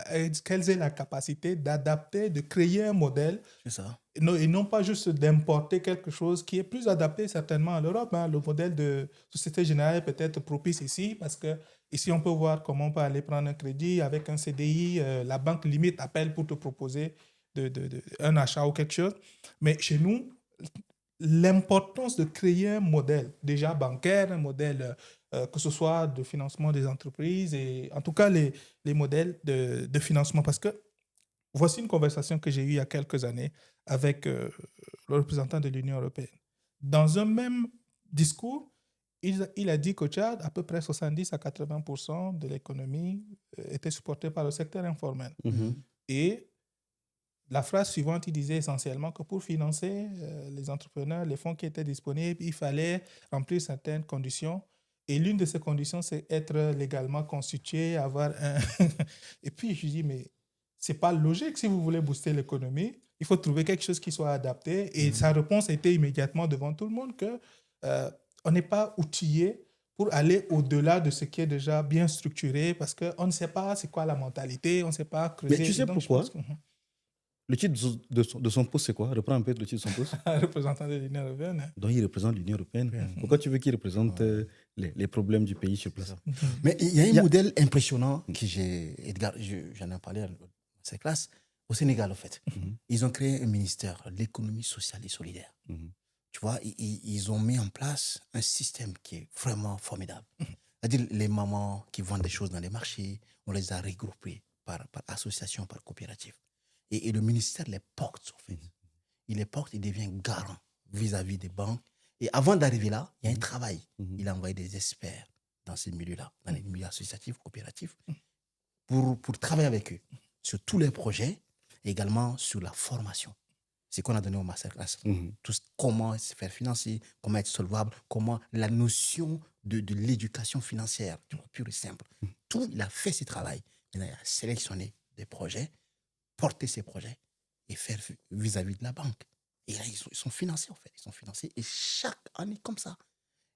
qu'elles aient la capacité d'adapter, de créer un modèle. C'est ça. Et non pas juste d'importer quelque chose qui est plus adapté certainement à l'Europe. Le modèle de Société Générale est peut-être propice ici parce que ici on peut voir comment on peut aller prendre un crédit avec un CDI. La banque limite appelle pour te proposer un achat ou quelque chose. Mais chez nous, l'importance de créer un modèle déjà bancaire, un modèle que ce soit de financement des entreprises et en tout cas les modèles de financement parce que Voici une conversation que j'ai eue il y a quelques années avec le représentant de l'Union européenne. Dans un même discours, il a dit qu'au Tchad, à peu près 70 à 80% de l'économie était supportée par le secteur informel. Et la phrase suivante, il disait essentiellement que pour financer les entrepreneurs, les fonds qui étaient disponibles, il fallait remplir certaines conditions. Et l'une de ces conditions, c'est être légalement constitué, avoir un... Et puis, je dis, mais ce n'est pas logique. Si vous voulez booster l'économie, il faut trouver quelque chose qui soit adapté. Et sa réponse était immédiatement devant tout le monde qu'on n'est pas outillé pour aller au-delà de ce qui est déjà bien structuré parce qu'on ne sait pas c'est quoi la mentalité, on ne sait pas creuser. Mais tu sais pourquoi le titre de son poste, c'est quoi? Reprends un peu le titre de son poste. Représentant de l'Union européenne. Donc, il représente l'Union européenne. Pourquoi tu veux qu'il représente les problèmes du pays sur place? Mais il y a un modèle impressionnant que Edgar, j'en ai parlé dans cette classe, au Sénégal, en fait. Ils ont créé un ministère, l'économie sociale et solidaire. Tu vois, ils ont mis en place un système qui est vraiment formidable. C'est-à-dire, les mamans qui vendent des choses dans les marchés, on les a regroupées par association, par coopérative. Et le ministère les porte, en fait. Il les porte, il devient garant vis-à-vis des banques. Et avant d'arriver là, il y a un travail. Il a envoyé des experts dans ces milieux-là, dans les milieux associatifs, coopératifs, pour travailler avec eux sur tous les projets, et également sur la formation. C'est qu'on a donné au masterclass. Comment se faire financer, comment être solvable, comment la notion de l'éducation financière, tu vois, pure et simple. Tout, il a fait ce travail. Il a sélectionné des projets, porter ces projets et faire vis-à-vis de la banque. Et là, ils sont financés, en fait. Ils sont financés. Et chaque année, comme ça.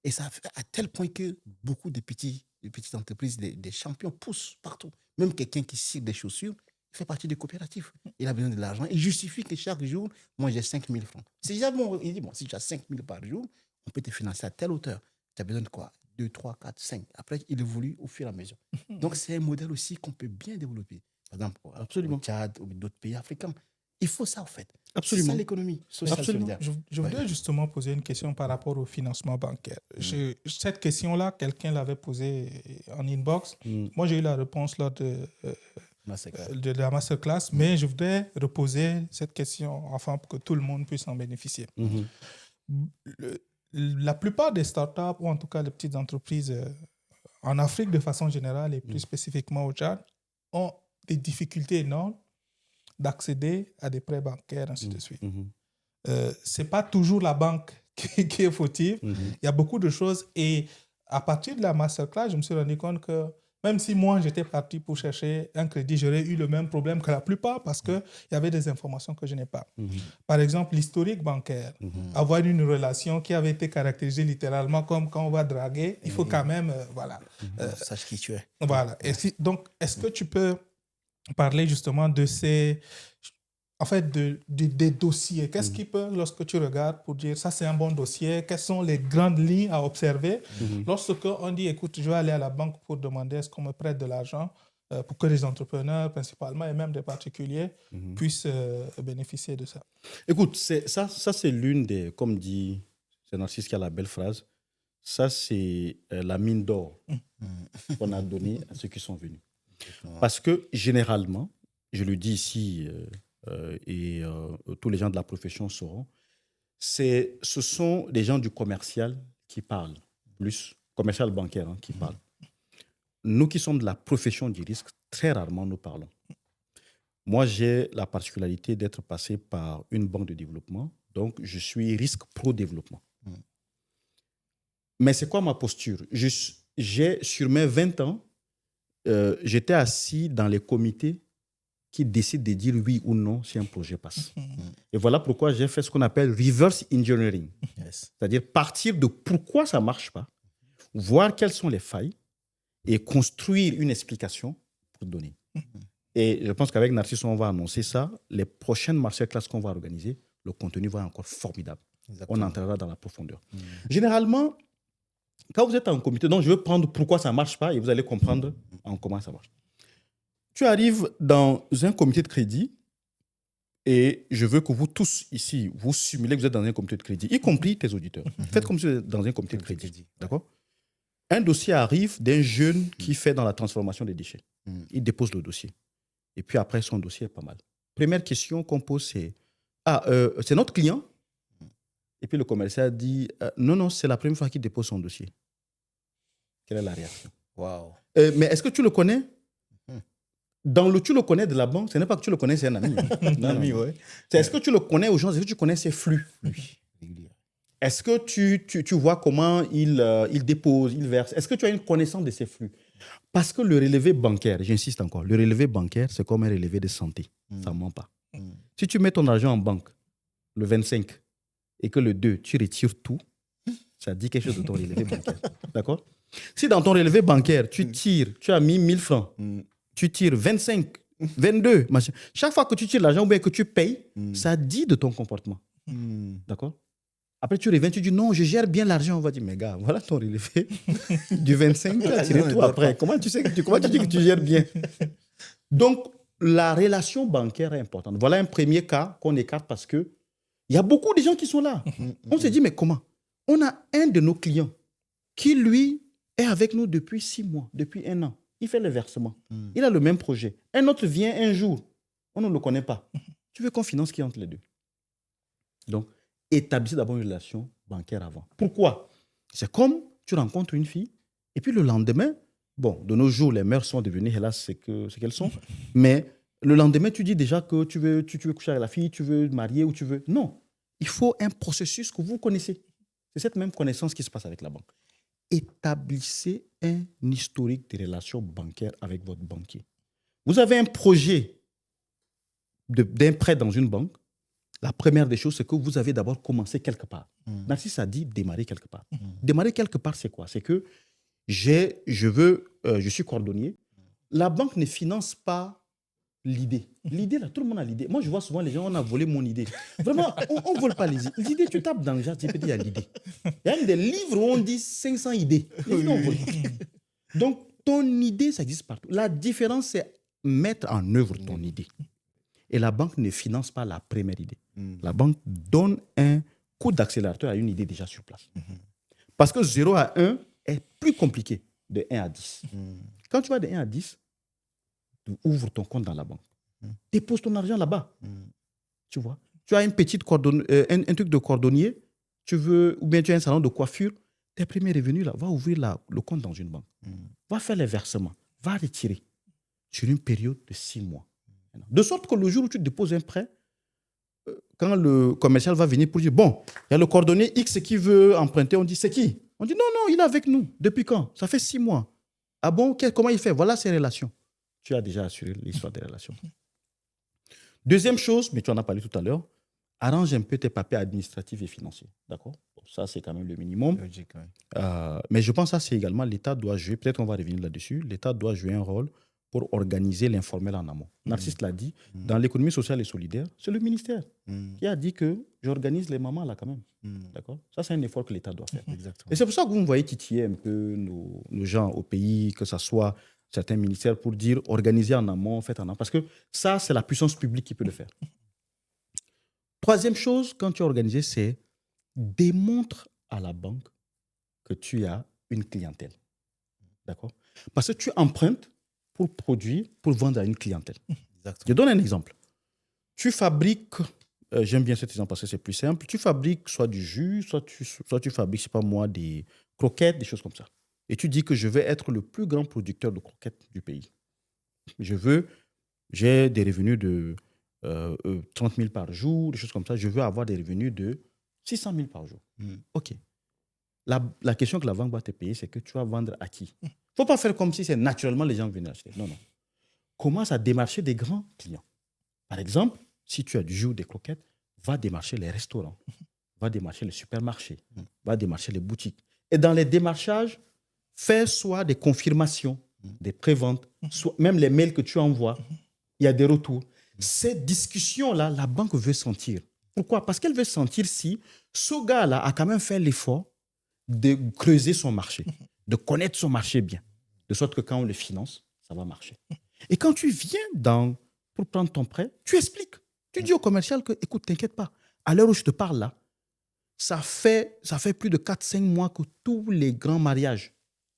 Et ça fait à tel point que beaucoup de petites entreprises, des champions poussent partout. Même quelqu'un qui cire des chaussures, il fait partie des coopératives. Il a besoin de l'argent. Il justifie que chaque jour, moi, j'ai 5 000 francs. C'est déjà bon. Il dit, bon, si tu as 5 000 par jour, on peut te financer à telle hauteur. Tu as besoin de quoi? 2, 3, 4, 5. Après, il évolue au fur et à mesure. Donc, c'est un modèle aussi qu'on peut bien développer. Par exemple, au Tchad ou d'autres pays africains. Il faut ça, en fait. Absolument. C'est ça l'économie sociale solidaire. Je voudrais justement poser une question par rapport au financement bancaire. Cette question-là, quelqu'un l'avait posée en inbox. Moi, j'ai eu la réponse lors de la masterclass, mais je voudrais reposer cette question afin que tout le monde puisse en bénéficier. La plupart des startups, ou en tout cas les petites entreprises en Afrique de façon générale et plus spécifiquement au Tchad, ont des difficultés énormes d'accéder à des prêts bancaires, ainsi de suite. Ce n'est pas toujours la banque qui est fautive. Il y a beaucoup de choses. Et à partir de la masterclass, je me suis rendu compte que même si moi, j'étais parti pour chercher un crédit, j'aurais eu le même problème que la plupart parce qu'il y avait des informations que je n'ai pas. Par exemple, l'historique bancaire. Avoir une relation qui avait été caractérisée littéralement comme quand on va draguer, il faut quand même... sache qui tu es. Voilà. Donc, est-ce que tu peux parler justement de ces... En fait, des dossiers. Qu'est-ce qui peut, lorsque tu regardes, pour dire ça, c'est un bon dossier, quelles sont les grandes lignes à observer lorsque on dit, écoute, je vais aller à la banque pour demander est-ce qu'on me prête de l'argent pour que les entrepreneurs, principalement, et même des particuliers, puissent bénéficier de ça. Écoute, ça c'est l'une des, comme dit, c'est Narcisse qui a la belle phrase, ça c'est la mine d'or qu'on a donnée à ceux qui sont venus. Parce que généralement, je le dis ici, tous les gens de la profession sauront, ce sont des gens du commercial qui parlent, plus commercial bancaire qui parlent. Nous qui sommes de la profession du risque, très rarement nous parlons. Moi, j'ai la particularité d'être passé par une banque de développement, donc je suis risque pro-développement. Mais c'est quoi ma posture? J'ai, sur mes 20 ans, j'étais assis dans les comités qui décident de dire oui ou non si un projet passe. Et voilà pourquoi j'ai fait ce qu'on appelle reverse engineering. C'est-à-dire partir de pourquoi ça ne marche pas, voir quelles sont les failles et construire une explication pour donner. Et je pense qu'avec Narcisse, on va annoncer ça. Les prochaines masterclass qu'on va organiser, le contenu va être encore formidable. Exactement. On entrera dans la profondeur. Généralement, quand vous êtes en comité, donc je vais prendre pourquoi ça ne marche pas et vous allez comprendre en comment ça marche. Tu arrives dans un comité de crédit et je veux que vous tous ici, vous simulez que vous êtes dans un comité de crédit, y compris tes auditeurs. Faites comme si vous êtes dans un comité de crédit. D'accord? Un dossier arrive d'un jeune qui fait dans la transformation des déchets. Il dépose le dossier. Et puis après, son dossier est pas mal. première question qu'on pose, c'est c'est notre client? Et puis le commercial dit non, c'est la première fois qu'il dépose son dossier. Quelle est la réaction? Waouh. Mais est-ce que tu le connais? Dans le tu le connais de la banque, ce n'est pas que tu le connais, c'est un ami. Un ami, ouais. C'est est-ce que tu le connais aux gens? Est-ce que tu connais ses flux? Est-ce que tu vois comment il dépose, il verse? Est-ce que tu as une connaissance de ses flux? Parce que le relevé bancaire, j'insiste encore, le relevé bancaire, c'est comme un relevé de santé. Ça ne ment pas. Si tu mets ton argent en banque le 25 et que le 2, tu retires tout, ça dit quelque chose de ton relevé bancaire. D'accord? Si dans ton relevé bancaire, tu as mis 1000 francs, tu tires 25, 22, machin. Chaque fois que tu tires l'argent ou bien que tu payes, ça dit de ton comportement. D'accord? Après, tu reviens, tu dis non, je gère bien l'argent. On va dire, mais gars, voilà ton relevé du 25, tu as tiré tout après. Comment tu dis que tu gères bien? Donc, la relation bancaire est importante. Voilà un premier cas qu'on écarte parce qu'il y a beaucoup de gens qui sont là. On se dit, mais comment? On a un de nos clients qui, lui, est avec nous depuis 6 mois, depuis 1 an. Il fait le versement. Il a le même projet. Un autre vient un jour. On ne le connaît pas. Tu veux qu'on finance qui entre les deux? Donc, établissez d'abord une relation bancaire avant. Pourquoi? C'est comme tu rencontres une fille et puis le lendemain, bon, de nos jours, les mœurs sont devenues, hélas, c'est qu'elles sont. Mais le lendemain, tu dis déjà que tu veux coucher avec la fille, tu veux te marier ou tu veux... Non. Il faut un processus que vous connaissez. C'est cette même connaissance qui se passe avec la banque. Établissez un historique de relations bancaires avec votre banquier. Vous avez un projet d'un prêt dans une banque. La première des choses, c'est que vous avez d'abord commencé quelque part. Narcisse a dit démarrer quelque part. Démarrer quelque part, c'est quoi? C'est que je suis cordonnier. La banque ne finance pas l'idée. L'idée, là, tout le monde a l'idée. Moi, je vois souvent les gens, on a volé mon idée. Vraiment, on ne vole pas les idées. L'idée, tu tapes dans le genre, il y a l'idée. Il y a même des livres où on dit 500 idées. Les idées, on vole. Donc, ton idée, ça existe partout. La différence, c'est mettre en œuvre ton idée. Et la banque ne finance pas la première idée. La banque donne un coup d'accélérateur à une idée déjà sur place. Parce que 0 à 1 est plus compliqué de 1 à 10. Quand tu vas de 1 à 10, tu ouvres ton compte dans la banque. Dépose ton argent là-bas. Tu vois? Tu as une petite un truc de cordonnier, ou bien tu as un salon de coiffure, tes premiers revenus, là, va ouvrir le compte dans une banque. Va faire les versements. Va retirer sur une période de 6 mois. De sorte que le jour où tu déposes un prêt, quand le commercial va venir pour dire, bon, il y a le cordonnier X qui veut emprunter, on dit, c'est qui? On dit, non, il est avec nous. Depuis quand? Ça fait 6 mois. Ah bon? Comment il fait? Voilà ses relations. Tu as déjà assuré l'histoire des relations. Deuxième chose, mais tu en as parlé tout à l'heure, arrange un peu tes papiers administratifs et financiers. D'accord? Bon, ça, c'est quand même le minimum. Logique, ouais. Mais je pense que ça, c'est également, l'État doit jouer, peut-être qu'on va revenir là-dessus, l'État doit jouer un rôle pour organiser l'informel en amont. Narcisse l'a dit, dans l'économie sociale et solidaire, c'est le ministère qui a dit que j'organise les mamans là quand même. D'accord? Ça, c'est un effort que l'État doit faire. Exactement. Et c'est pour ça que vous me voyez titiller un peu nos gens au pays, que ce soit certains ministères, pour dire organiser en amont, faites en amont. Parce que ça, c'est la puissance publique qui peut le faire. Troisième chose, quand tu es organisé, c'est démontre à la banque que tu as une clientèle. D'accord? Parce que tu empruntes pour produire, pour vendre à une clientèle. Exactement. Je donne un exemple. Tu fabriques, j'aime bien cet exemple parce que c'est plus simple, tu fabriques soit du jus, soit tu fabriques, je sais pas moi, des croquettes, des choses comme ça. Et tu dis que je vais être le plus grand producteur de croquettes du pays. J'ai des revenus de 30 000 par jour, des choses comme ça. Je veux avoir des revenus de 600 000 par jour. OK. La question que la banque va te payer, c'est que tu vas vendre à qui? Il ne faut pas faire comme si c'est naturellement les gens viennent acheter. Non. Commence à démarcher des grands clients. Par exemple, si tu as du jus ou des croquettes, va démarcher les restaurants, va démarcher les supermarchés, va démarcher les boutiques. Et dans les démarchages, fais soit des confirmations, des préventes, soit même les mails que tu envoies, il y a des retours. Ces discussions-là, la banque veut sentir. Pourquoi? Parce qu'elle veut sentir si ce gars-là a quand même fait l'effort de creuser son marché, de connaître son marché bien, de sorte que quand on le finance, ça va marcher. Et quand tu viens pour prendre ton prêt, tu expliques. Tu dis au commercial que, écoute, t'inquiète pas, à l'heure où je te parle là, ça fait plus de 4-5 mois que tous les grands mariages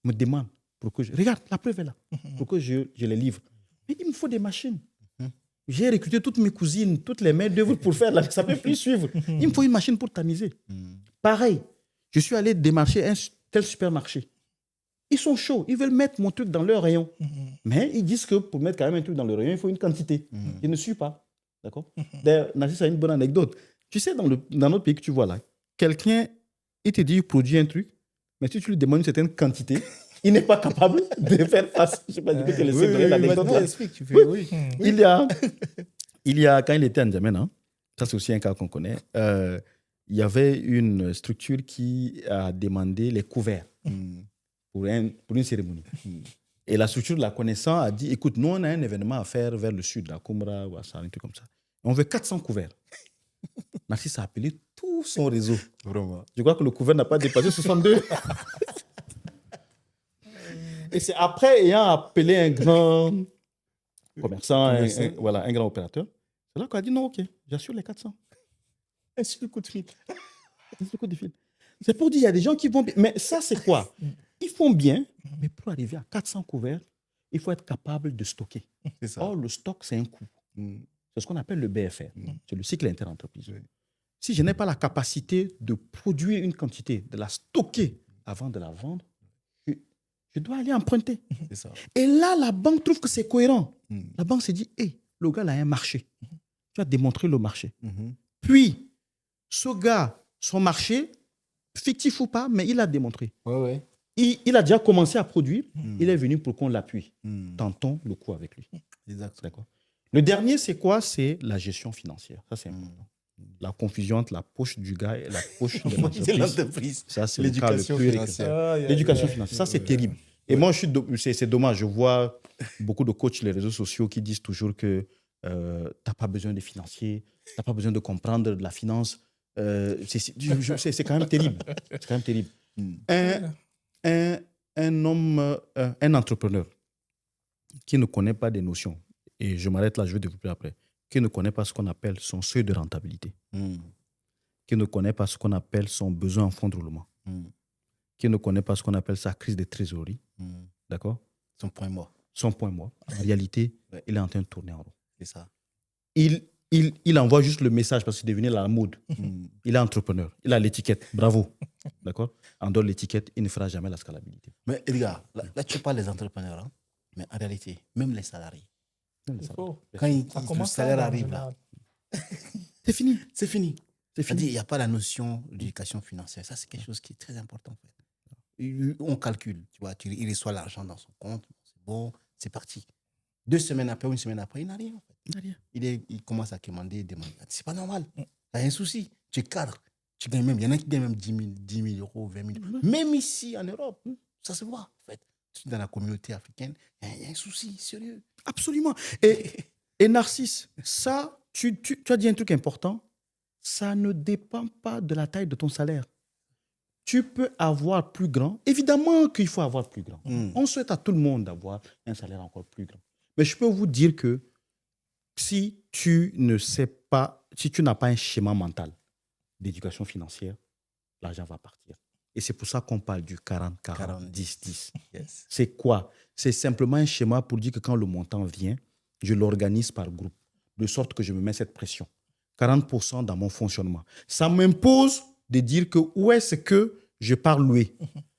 me demandent pour que regarde, la preuve est là, pour que je les livre. Mais il me faut des machines. J'ai recruté toutes mes cousines, toutes les mères d'œuvre pour faire ça ne peut plus suivre. Il me faut une machine pour tamiser. Pareil, je suis allé démarcher un tel supermarché. Ils sont chauds, ils veulent mettre mon truc dans leur rayon. Mais ils disent que pour mettre quand même un truc dans le rayon, il faut une quantité. Je ne suis pas. D'accord. D'ailleurs, Narcisse a une bonne anecdote. Tu sais, dans notre pays que tu vois là, quelqu'un, il te dit, il produit un truc, mais si tu lui demandes une certaine quantité, il n'est pas capable de faire face. Je ne sais pas, je peux te laisser donner l'anecdote. Il y a, quand il était en N'Djamena, hein, ça c'est aussi un cas qu'on connaît, il y avait une structure qui a demandé les couverts pour une cérémonie. Et la structure, la connaissant, a dit, écoute, nous on a un événement à faire vers le sud, à Koumra ou à ça, un truc comme ça. On veut 400 couverts. Narcisse a appelé tout son réseau. Vraiment. Je crois que le couvert n'a pas dépassé 62. Et c'est après ayant appelé un grand commerçant, un grand opérateur, c'est là qu'on a dit non, ok, j'assure les 400. Et c'est le coup de fil. C'est pour dire, il y a des gens qui vont bien. Mais ça, c'est quoi? Ils font bien, mais pour arriver à 400 couverts, il faut être capable de stocker. C'est ça. Or, le stock, c'est un coût. C'est ce qu'on appelle le BFR. C'est le cycle interentreprise. Si je n'ai pas la capacité de produire une quantité, de la stocker avant de la vendre, je dois aller emprunter. C'est ça. Et là, la banque trouve que c'est cohérent. La banque se dit, hey, le gars, il a un marché. Tu as démontré le marché. Puis, ce gars, son marché, fictif ou pas, mais il a démontré. Ouais. Il a déjà commencé à produire. Il est venu pour qu'on l'appuie. Tentons le coup avec lui. Exact. D'accord. Le dernier, c'est quoi? C'est la gestion financière. Ça, c'est important. La confusion entre la poche du gars et la poche de l'entreprise. Ça, c'est l'éducation financière. L'éducation financière. Ça, c'est terrible. Et moi, c'est dommage. Je vois beaucoup de coachs sur les réseaux sociaux qui disent toujours que tu n'as pas besoin de financiers, tu n'as pas besoin de comprendre de la finance. C'est quand même terrible. C'est quand même terrible. Un entrepreneur qui ne connaît pas des notions, et je m'arrête là, je vais développer après, qui ne connaît pas ce qu'on appelle son seuil de rentabilité, qui ne connaît pas ce qu'on appelle son besoin en fonds de roulement, qui ne connaît pas ce qu'on appelle sa crise de trésorerie, d'accord? Son point mort. Son point mort. En réalité, il est en train de tourner en rond. C'est ça. Il envoie juste le message parce qu'il est devenu la mode. Il est entrepreneur. Il a l'étiquette. Bravo. D'accord? En dehors de l'étiquette, il ne fera jamais la scalabilité. Mais Edgar, là tu parles des entrepreneurs, hein? Mais en réalité, même les salariés. Quand le salaire arrive là, c'est fini. C'est fini. C'est-à-dire, il n'y a pas la notion d'éducation financière. Ça, c'est quelque chose qui est très important. En fait. On calcule. Tu vois, il reçoit l'argent dans son compte. C'est bon, c'est parti. 2 semaines après ou une semaine après, il n'a rien. En fait. Il n'a rien. Il commence à demander. C'est pas normal. Tu as un souci. Tu es cadre. Tu gagnes même. Il y en a qui gagnent même 10 000 euros, 20 000. Même ici, en Europe, ça se voit. En fait. Dans la communauté africaine, il y a un souci sérieux. Absolument. Et Narcisse, ça, tu as dit un truc important. Ça ne dépend pas de la taille de ton salaire. Tu peux avoir plus grand. Évidemment qu'il faut avoir plus grand. On souhaite à tout le monde d'avoir un salaire encore plus grand. Mais je peux vous dire que si tu ne sais pas, si tu n'as pas un schéma mental d'éducation financière, l'argent va partir. Et c'est pour ça qu'on parle du 40-40, 10-10. Yes. C'est quoi? C'est simplement un schéma pour dire que quand le montant vient, je l'organise par groupe, de sorte que je me mets cette pression. 40% dans mon fonctionnement. Ça m'impose de dire que où est-ce que je pars louer.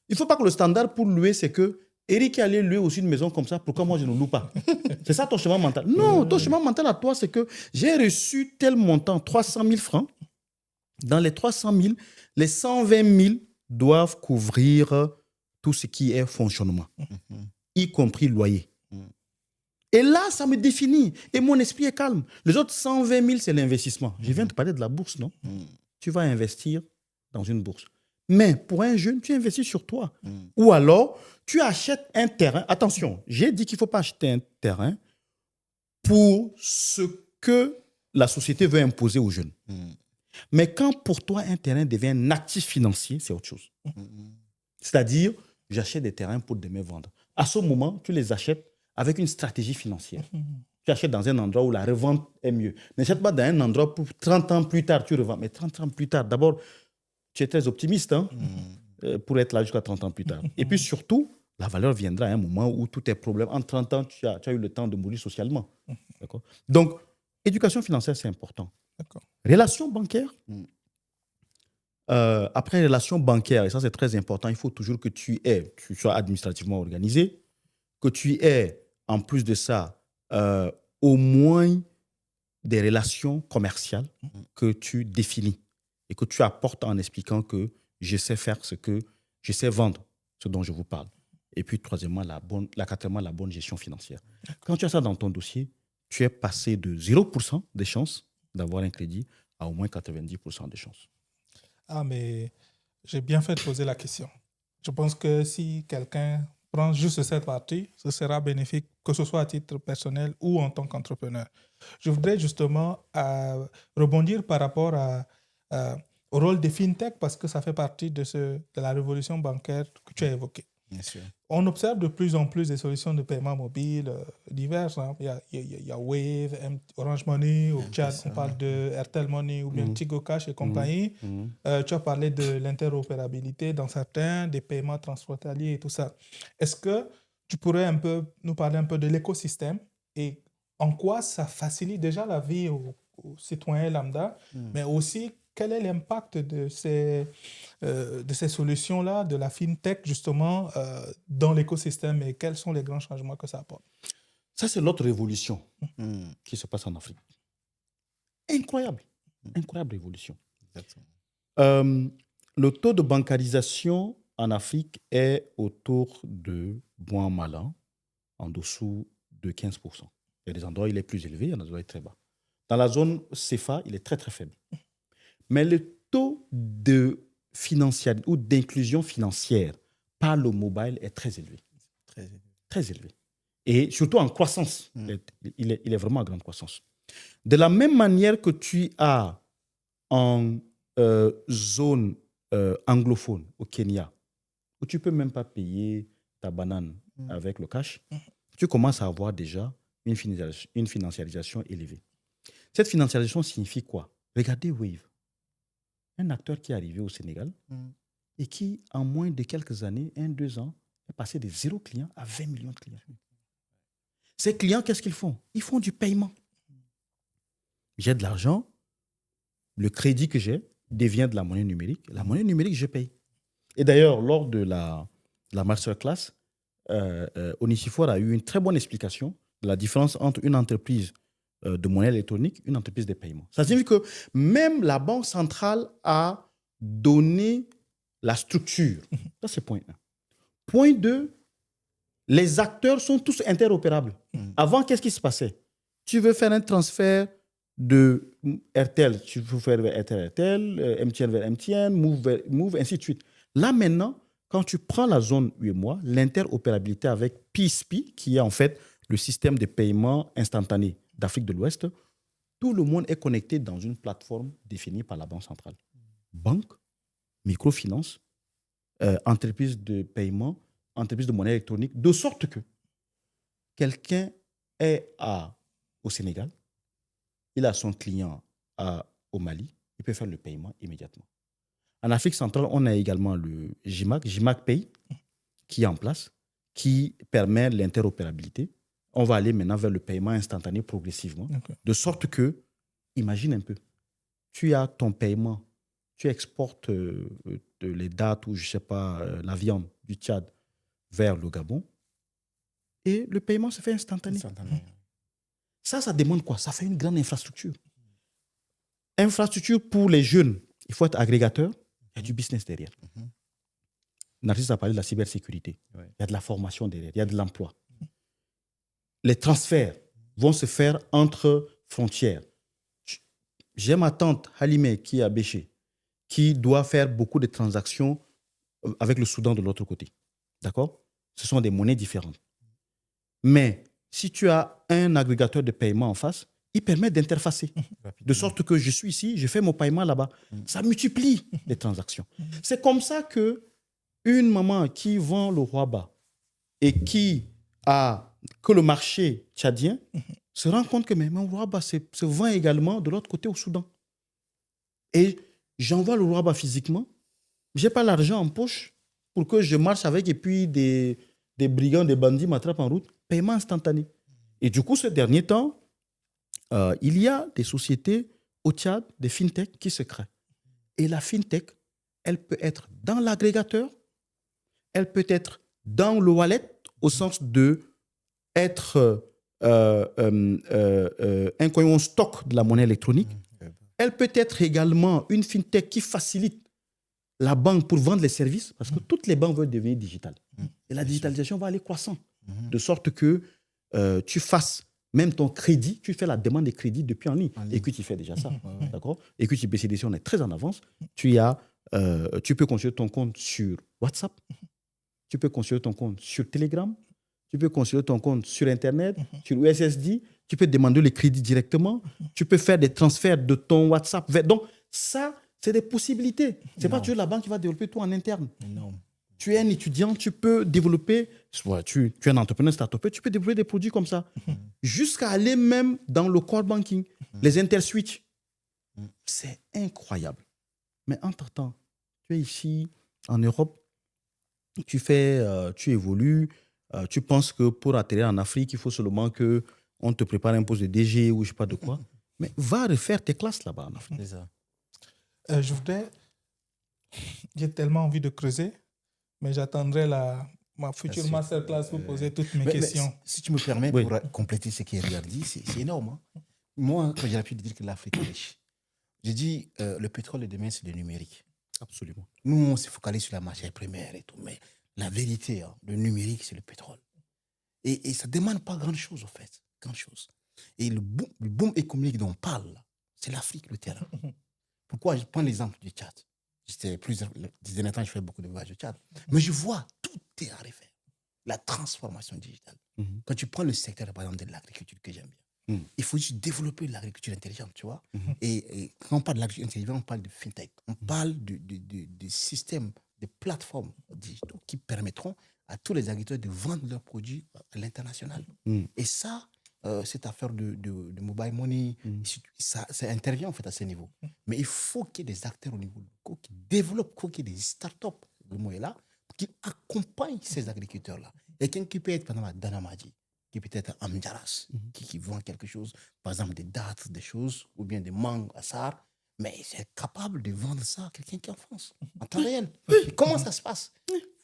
Il ne faut pas que le standard pour louer, c'est que Eric est allé louer aussi une maison comme ça, pourquoi moi je ne loue pas? C'est ça ton schéma mental? Non, ton schéma mental à toi, c'est que j'ai reçu tel montant, 300 000 francs. Dans les 300 000, les 120 000 doivent couvrir tout ce qui est fonctionnement, y compris loyer. Et là, ça me définit. Et mon esprit est calme. Les autres 120 000, c'est l'investissement. Je viens de parler de la bourse, non? Tu vas investir dans une bourse. Mais pour un jeune, tu investis sur toi. Ou alors, tu achètes un terrain. Attention, j'ai dit qu'il ne faut pas acheter un terrain pour ce que la société veut imposer aux jeunes. Mais quand pour toi, un terrain devient un actif financier, c'est autre chose. C'est-à-dire, j'achète des terrains pour demain vendre. À ce moment, tu les achètes avec une stratégie financière. Tu achètes dans un endroit où la revente est mieux. N'achète pas dans un endroit pour 30 ans plus tard, tu revends. Mais 30 ans plus tard, d'abord, tu es très optimiste pour être là jusqu'à 30 ans plus tard. Et puis surtout, la valeur viendra à un moment où tout est problème. En 30 ans, tu as eu le temps de mourir socialement. D'accord? Donc, Éducation financière, c'est important. D'accord. Relations bancaires. Après relations bancaires, et ça c'est très important, il faut toujours que tu sois administrativement organisé, que tu aies en plus de ça au moins des relations commerciales que tu définis et que tu apportes en expliquant que je sais faire je sais vendre ce dont je vous parle. Et puis troisièmement, quatrièmement, la bonne gestion financière. Quand tu as ça dans ton dossier, tu es passé de 0% des chances d'avoir un crédit à au moins 90% des chances. Ah, mais j'ai bien fait de poser la question. Je pense que si quelqu'un prend juste cette partie, ce sera bénéfique, que ce soit à titre personnel ou en tant qu'entrepreneur. Je voudrais justement rebondir par rapport au rôle des fintech parce que ça fait partie de la révolution bancaire que tu as évoquée. Bien sûr. On observe de plus en plus des solutions de paiement mobile diverses. Hein. Il y a Wave, Orange Money, au Tchad, on parle de Airtel Money ou bien Tigo Cash et compagnie. Tu as parlé de l'interopérabilité dans certains, des paiements transfrontaliers et tout ça. Est-ce que tu pourrais nous parler un peu de l'écosystème et en quoi ça facilite déjà la vie aux citoyens lambda, mais aussi quel est l'impact de ces solutions-là, de la fintech, justement, dans l'écosystème et quels sont les grands changements que ça apporte? Ça, c'est l'autre révolution qui se passe en Afrique. Incroyable. Incroyable révolution. Le taux de bancarisation en Afrique est autour de bon malin, en dessous de 15%. Il y a des endroits où il est plus élevé, il y a des endroits où il est très bas. Dans la zone CFA, il est très, très faible. Mais le taux de financière ou d'inclusion financière par le mobile est très élevé. Très élevé. Très élevé. Et surtout en croissance. Il est vraiment en grande croissance. De la même manière que tu as en zone anglophone au Kenya, où tu ne peux même pas payer ta banane avec le cash, tu commences à avoir déjà une financiarisation élevée. Cette financiarisation signifie quoi? Regardez Wave. Un acteur qui est arrivé au Sénégal et qui, en moins de quelques années, 1-2 ans, est passé de 0 clients à 20 millions de clients. Ces clients, qu'est-ce qu'ils font? Ils font du paiement. J'ai de l'argent, le crédit que j'ai devient de la monnaie numérique. La monnaie numérique, je paye. Et d'ailleurs, lors de la masterclass, Onisifor a eu une très bonne explication de la différence entre une entreprise de monnaie électronique, une entreprise de paiement. Ça signifie que même la Banque centrale a donné la structure. Ça, c'est point 1. Point 2, les acteurs sont tous interopérables. Avant, qu'est-ce qui se passait? Tu veux faire un transfert de RTL, tu veux faire vers RTL, MTN vers MTN, Move vers Move, ainsi de suite. Là, maintenant, quand tu prends la zone UEMOA, l'interopérabilité avec PSP, qui est en fait le système de paiement instantané d'Afrique de l'Ouest, tout le monde est connecté dans une plateforme définie par la Banque centrale. Banque, microfinance, entreprise de paiement, entreprise de monnaie électronique, de sorte que quelqu'un est au Sénégal, il a son client au Mali, il peut faire le paiement immédiatement. En Afrique centrale, on a également le GIMAC Pay, qui est en place, qui permet l'interopérabilité. On va aller maintenant vers le paiement instantané progressivement. Okay. De sorte que, imagine un peu, tu as ton paiement, tu exportes les dates ou, je ne sais pas, la viande du Tchad vers le Gabon et le paiement se fait instantané. Ça demande quoi? Ça fait une grande infrastructure. Infrastructure pour les jeunes, il faut être agrégateur, il y a du business derrière. Narcisse a parlé de la cybersécurité. Il y a de la formation derrière, il y a de l'emploi. Les transferts vont se faire entre frontières. J'ai ma tante Halimé qui est à Béché, qui doit faire beaucoup de transactions avec le Soudan de l'autre côté. D'accord? Ce sont des monnaies différentes. Mais si tu as un agrégateur de paiement en face, il permet d'interfacer. De sorte que je suis ici, je fais mon paiement là-bas. Ça multiplie les transactions. C'est comme ça que une maman qui vend le roi-bas et que le marché tchadien se rend compte que mon roi-bas se vend également de l'autre côté au Soudan. Et j'envoie le roi-bas physiquement. Je n'ai pas l'argent en poche pour que je marche avec et puis des brigands, des bandits m'attrapent en route. Paiement instantané. Et du coup, ces derniers temps, il y a des sociétés au Tchad, des fintech qui se créent. Et la fintech, elle peut être dans l'agrégateur, elle peut être dans le wallet, au sens de être un coin stock de la monnaie électronique. Elle peut être également une fintech qui facilite la banque pour vendre les services, parce que toutes les banques veulent devenir digitales. Et la digitalisation va aller croissant, de sorte que tu fasses même ton crédit, tu fais la demande de crédit depuis en ligne. Et que tu fais déjà ça. D'accord? Et que tu BCDC, on est très en avance. Tu peux construire ton compte sur WhatsApp, tu peux construire ton compte sur Telegram, tu peux construire ton compte sur Internet, sur USSD, tu peux demander le crédit directement, tu peux faire des transferts de ton WhatsApp. Donc, ça, c'est des possibilités. Ce n'est pas toujours la banque qui va développer tout en interne. Non. Tu es un étudiant, tu peux développer, soit tu es un entrepreneur, start-upper, tu peux développer des produits comme ça, jusqu'à aller même dans le core banking, les interswitch. C'est incroyable. Mais entre-temps, tu es ici, en Europe, tu évolues, tu penses que pour atterrir en Afrique, il faut seulement qu'on te prépare un poste de DG ou je ne sais pas de quoi. Mais va refaire tes classes là-bas en Afrique. C'est ça. J'ai tellement envie de creuser, mais j'attendrai ma future masterclass pour poser toutes mes questions. Mais si tu me permets, pour compléter ce qu'Eriard dit, c'est énorme. Hein. Moi, quand j'ai l'habitude de dire que l'Afrique est riche, j'ai dit le pétrole de demain, c'est le numérique. Absolument. Nous, on s'est focalisé sur la matière première et tout, mais la vérité, hein, le numérique, c'est le pétrole. Et ça ne demande pas grand-chose, en fait. Grand-chose. Et le boom économique dont on parle, c'est l'Afrique, le terrain. Pourquoi je prends l'exemple du Tchad? Ces derniers temps, je fais beaucoup de voyages au Tchad. Mais je vois, tout est à refaire. La transformation digitale. Quand tu prends le secteur, par exemple, de l'agriculture que j'aime bien, il faut juste développer l'agriculture intelligente, tu vois. Et quand on parle de l'agriculture intelligente, on parle de fintech. On parle de systèmes, de plateformes digitales qui permettront à tous les agriculteurs de vendre leurs produits à l'international. Et ça, cette affaire de mobile money, ça intervient en fait à ce niveau. Mais il faut qu'il y ait des acteurs au niveau local qui développent, qu'il y ait des startups, le mot est là, qui accompagnent ces agriculteurs-là. Quelqu'un qui peut être, par exemple, à Danamadi, qui peut être à Amjaras, qui vend quelque chose, par exemple des dates, des choses, ou bien des mangues à Sar, mais c'est capable de vendre ça à quelqu'un qui est en France, en temps réel. Comment ça se passe?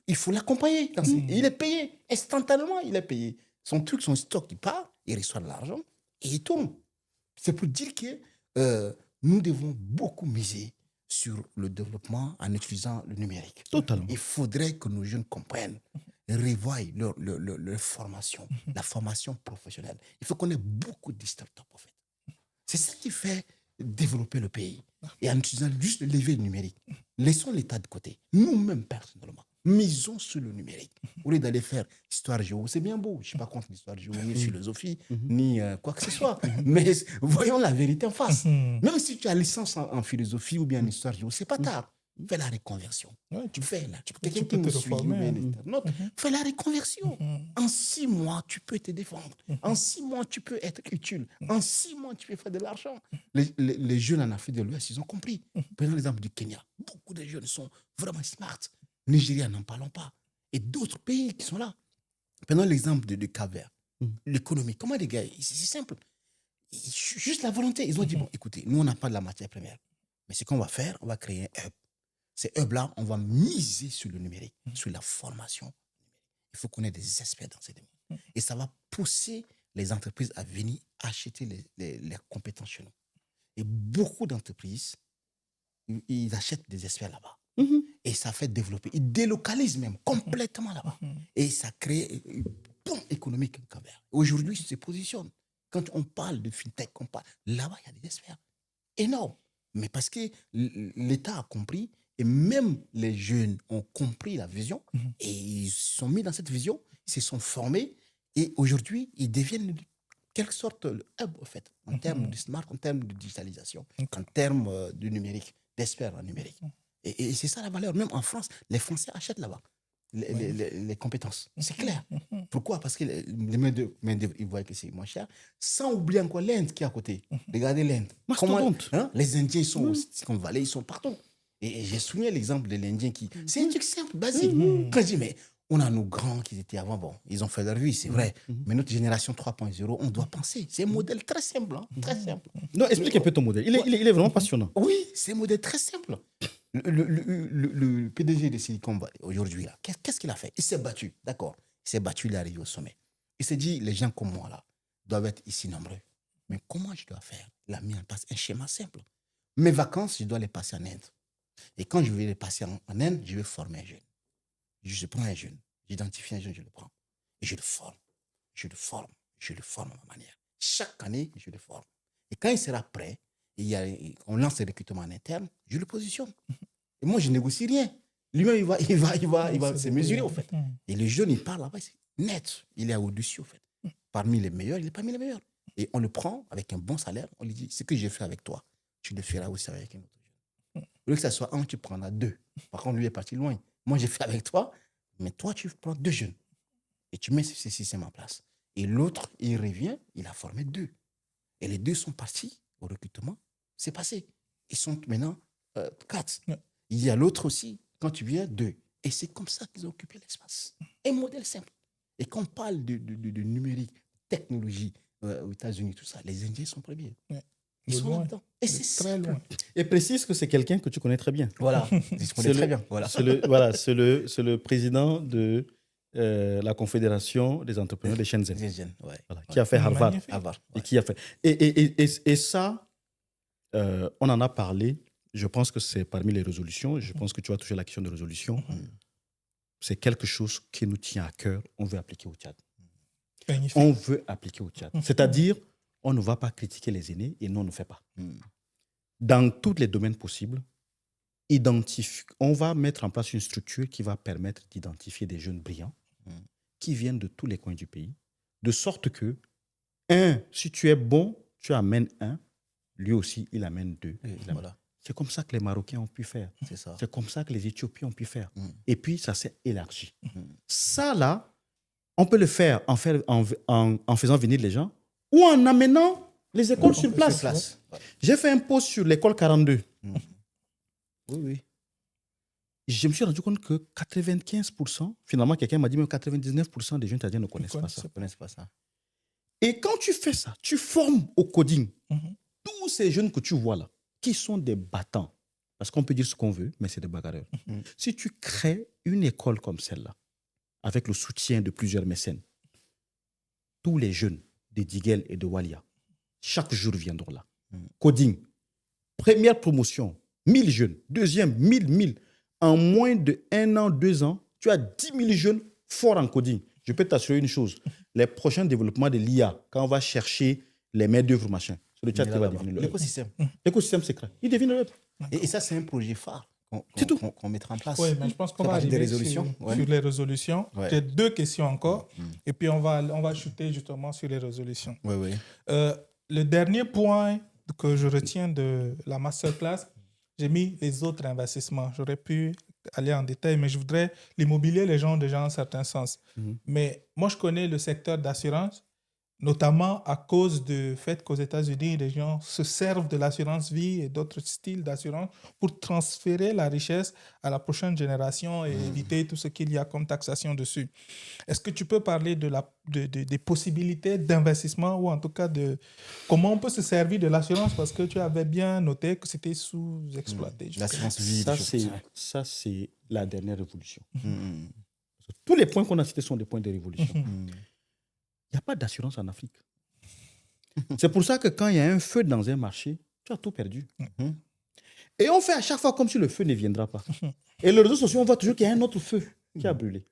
Il faut l'accompagner. Il est payé. Instantanément, il est payé. Son truc, son stock, il part, il reçoit de l'argent et il tourne. C'est pour dire que nous devons beaucoup miser sur le développement en utilisant le numérique. Totalement. Il faudrait que nos jeunes comprennent, revoient leur formation, la formation professionnelle. Il faut qu'on ait beaucoup de startups, en fait. C'est ça qui fait développer le pays. Et en utilisant juste le levier numérique, laissons l'État de côté. Nous-mêmes, personnellement, misons sur le numérique. Au lieu d'aller faire histoire géo, c'est bien beau. Je ne suis pas contre l'histoire géo, ni philosophie, ni quoi que ce soit. Mais voyons la vérité en face. Même si tu as licence en philosophie ou bien en histoire géo, ce n'est pas tard. Fais la reconversion. Ouais, Tu fais là. peux te reformer. Fais la reconversion. En 6 mois, tu peux te défendre. En 6 mois, tu peux être utile. En 6 mois, tu peux faire de l'argent. Les jeunes en Afrique de l'Ouest, ils ont compris. Prenons l'exemple du Kenya. Beaucoup de jeunes sont vraiment smart. Nigeria, n'en parlons pas. Et d'autres pays qui sont là. Prenons l'exemple de Cap-Vert. L'économie. Comment les gars, c'est simple. Juste la volonté. Ils ont dit, bon, écoutez, nous, on n'a pas de la matière première. Mais ce qu'on va faire, on va créer un hub. Ces hubs-là, on va miser sur le numérique, sur la formation. Il faut qu'on ait des experts dans ces domaines. Et ça va pousser les entreprises à venir acheter les compétences chez nous. Et beaucoup d'entreprises, ils achètent des experts là-bas. Et ça fait développer. Ils délocalisent même complètement là-bas. Et ça crée une bombe économique en Cap-Vert. Aujourd'hui, ils se positionnent. Quand on parle de fintech, là-bas, il y a des experts énormes. Mais parce que l'État a compris, et même les jeunes ont compris la vision, et ils se sont mis dans cette vision, ils se sont formés, et aujourd'hui, ils deviennent quelque sorte le hub, en fait, en termes de smart, en termes de digitalisation, en termes de numérique, d'experts en numérique. Et c'est ça la valeur. Même en France, les Français achètent là-bas les compétences. C'est clair. Pourquoi? Parce que les main-d'œuvre, ils voient que c'est moins cher. Sans oublier encore l'Inde qui est à côté. Regardez l'Inde. Les Indiens, ils sont au Silicon Valley, ils sont partout. Et j'ai souligné l'exemple de l'Indien qui... C'est un truc simple, basique. Quand je dis, mais On a nos grands qui étaient avant, bon, ils ont fait leur vie, c'est vrai. Mais notre génération 3.0, on doit penser. C'est un modèle très simple, hein, très simple. Non, explique un peu ton modèle. Il est vraiment passionnant. Oui, c'est un modèle très simple. Le PDG de Silicon Valley, aujourd'hui, là, qu'est-ce qu'il a fait? Il s'est battu, d'accord. Il s'est battu, il est arrivé au sommet. Il s'est dit, les gens comme moi, là, doivent être ici nombreux. Mais comment je dois faire? Il a mis en place un schéma simple. Mes vacances, je dois les passer en Inde. Et quand je vais les passer en Inde, je vais former un jeune. Je prends un jeune, j'identifie un jeune, je le prends. Et je le forme. Je le forme. Je le forme à ma manière. Chaque année, je le forme. Et quand il sera prêt, on lance le recrutement en interne, je le positionne. Et moi, je ne négocie rien. Lui-même, il va se mesurer, au fait. Et le jeune, il parle là-bas, c'est net. Il est au-dessus, au fait. Parmi les meilleurs, il est parmi les meilleurs. Et on le prend avec un bon salaire. On lui dit, ce que j'ai fait avec toi, tu le feras aussi avec un autre jeune. Au lieu que ça soit un, tu prendras deux. Par contre, lui est parti loin. Moi, j'ai fait avec toi, mais toi, tu prends deux jeunes. Et tu mets ce système en place. Et l'autre, il revient, il a formé deux. Et les deux sont partis au recrutement. C'est passé. Ils sont maintenant 4. Il y a l'autre aussi. Quand tu viens, 2. Et c'est comme ça qu'ils ont occupé l'espace. Un modèle simple. Et quand on parle de numérique, technologie aux États-Unis, tout ça, les Indiens sont premiers. Ils sont là-dedans. Et c'est très loin. Et précise que c'est quelqu'un que tu connais très bien. Voilà. Je connais très bien. Voilà. C'est le président de la Confédération des entrepreneurs de Shenzhen. Ouais. Voilà, qui a fait Harvard. Et qui a fait. Et ça, on en a parlé. Je pense que c'est parmi les résolutions. Je pense que tu as touché la question de résolution. C'est quelque chose qui nous tient à cœur. On veut appliquer au Tchad. Magnifique. On veut appliquer au Tchad. C'est-à-dire, on ne va pas critiquer les aînés et nous, on ne fait pas. Dans tous les domaines possibles, on va mettre en place une structure qui va permettre d'identifier des jeunes brillants qui viennent de tous les coins du pays, de sorte que, si tu es bon, tu amènes un, lui aussi, il amène deux. Voilà. C'est comme ça que les Marocains ont pu faire. C'est ça. C'est comme ça que les Éthiopiens ont pu faire. Et puis, ça s'est élargi. Ça, là, on peut le faire en faisant venir les gens ou en amenant les écoles sur place. J'ai fait un post sur l'école 42. Oui. Je me suis rendu compte que 95%, finalement, quelqu'un m'a dit, mais 99% des jeunes Tchadiens ne connaissent pas ça. Et quand tu fais ça, tu formes au coding tous ces jeunes que tu vois là, qui sont des battants. Parce qu'on peut dire ce qu'on veut, mais c'est des bagarreurs. Si tu crées une école comme celle-là, avec le soutien de plusieurs mécènes, tous les jeunes de Diguel et de Walia, chaque jour viendront là. Coding, première promotion, 1000 jeunes. Deuxième, 1000. En moins de 1 an, 2 ans, tu as 10 000 jeunes forts en coding. Je peux t'assurer une chose. Les prochains développements de l'IA, quand on va chercher les main-d'œuvre, machin, c'est le chat qui va devenir le l'écosystème. L'écosystème, c'est clair. Il devient le web. Et ça, c'est un projet phare qu'on mettra en place. Oui, mais je pense qu'on va arriver sur les résolutions. Ouais. J'ai 2 questions encore. Et puis, on va chuter justement sur les résolutions. Oui. Le dernier point que je retiens de la masterclass, j'ai mis les autres investissements. J'aurais pu aller en détail, mais je voudrais l'immobilier, les gens ont déjà un certain sens. Mais moi, je connais le secteur d'assurance, notamment à cause du fait qu'aux États-Unis, les gens se servent de l'assurance vie et d'autres styles d'assurance pour transférer la richesse à la prochaine génération et éviter tout ce qu'il y a comme taxation dessus. Est-ce que tu peux parler des possibilités d'investissement ou en tout cas de comment on peut se servir de l'assurance, parce que tu avais bien noté que c'était sous-exploité. L'assurance vie. Ça, c'est la dernière révolution. Tous les points qu'on a cités sont des points de révolution. Il n'y a pas d'assurance en Afrique. C'est pour ça que quand il y a un feu dans un marché, tu as tout perdu. Et on fait à chaque fois comme si le feu ne viendra pas. Et les réseaux sociaux, on voit toujours qu'il y a un autre feu qui a brûlé.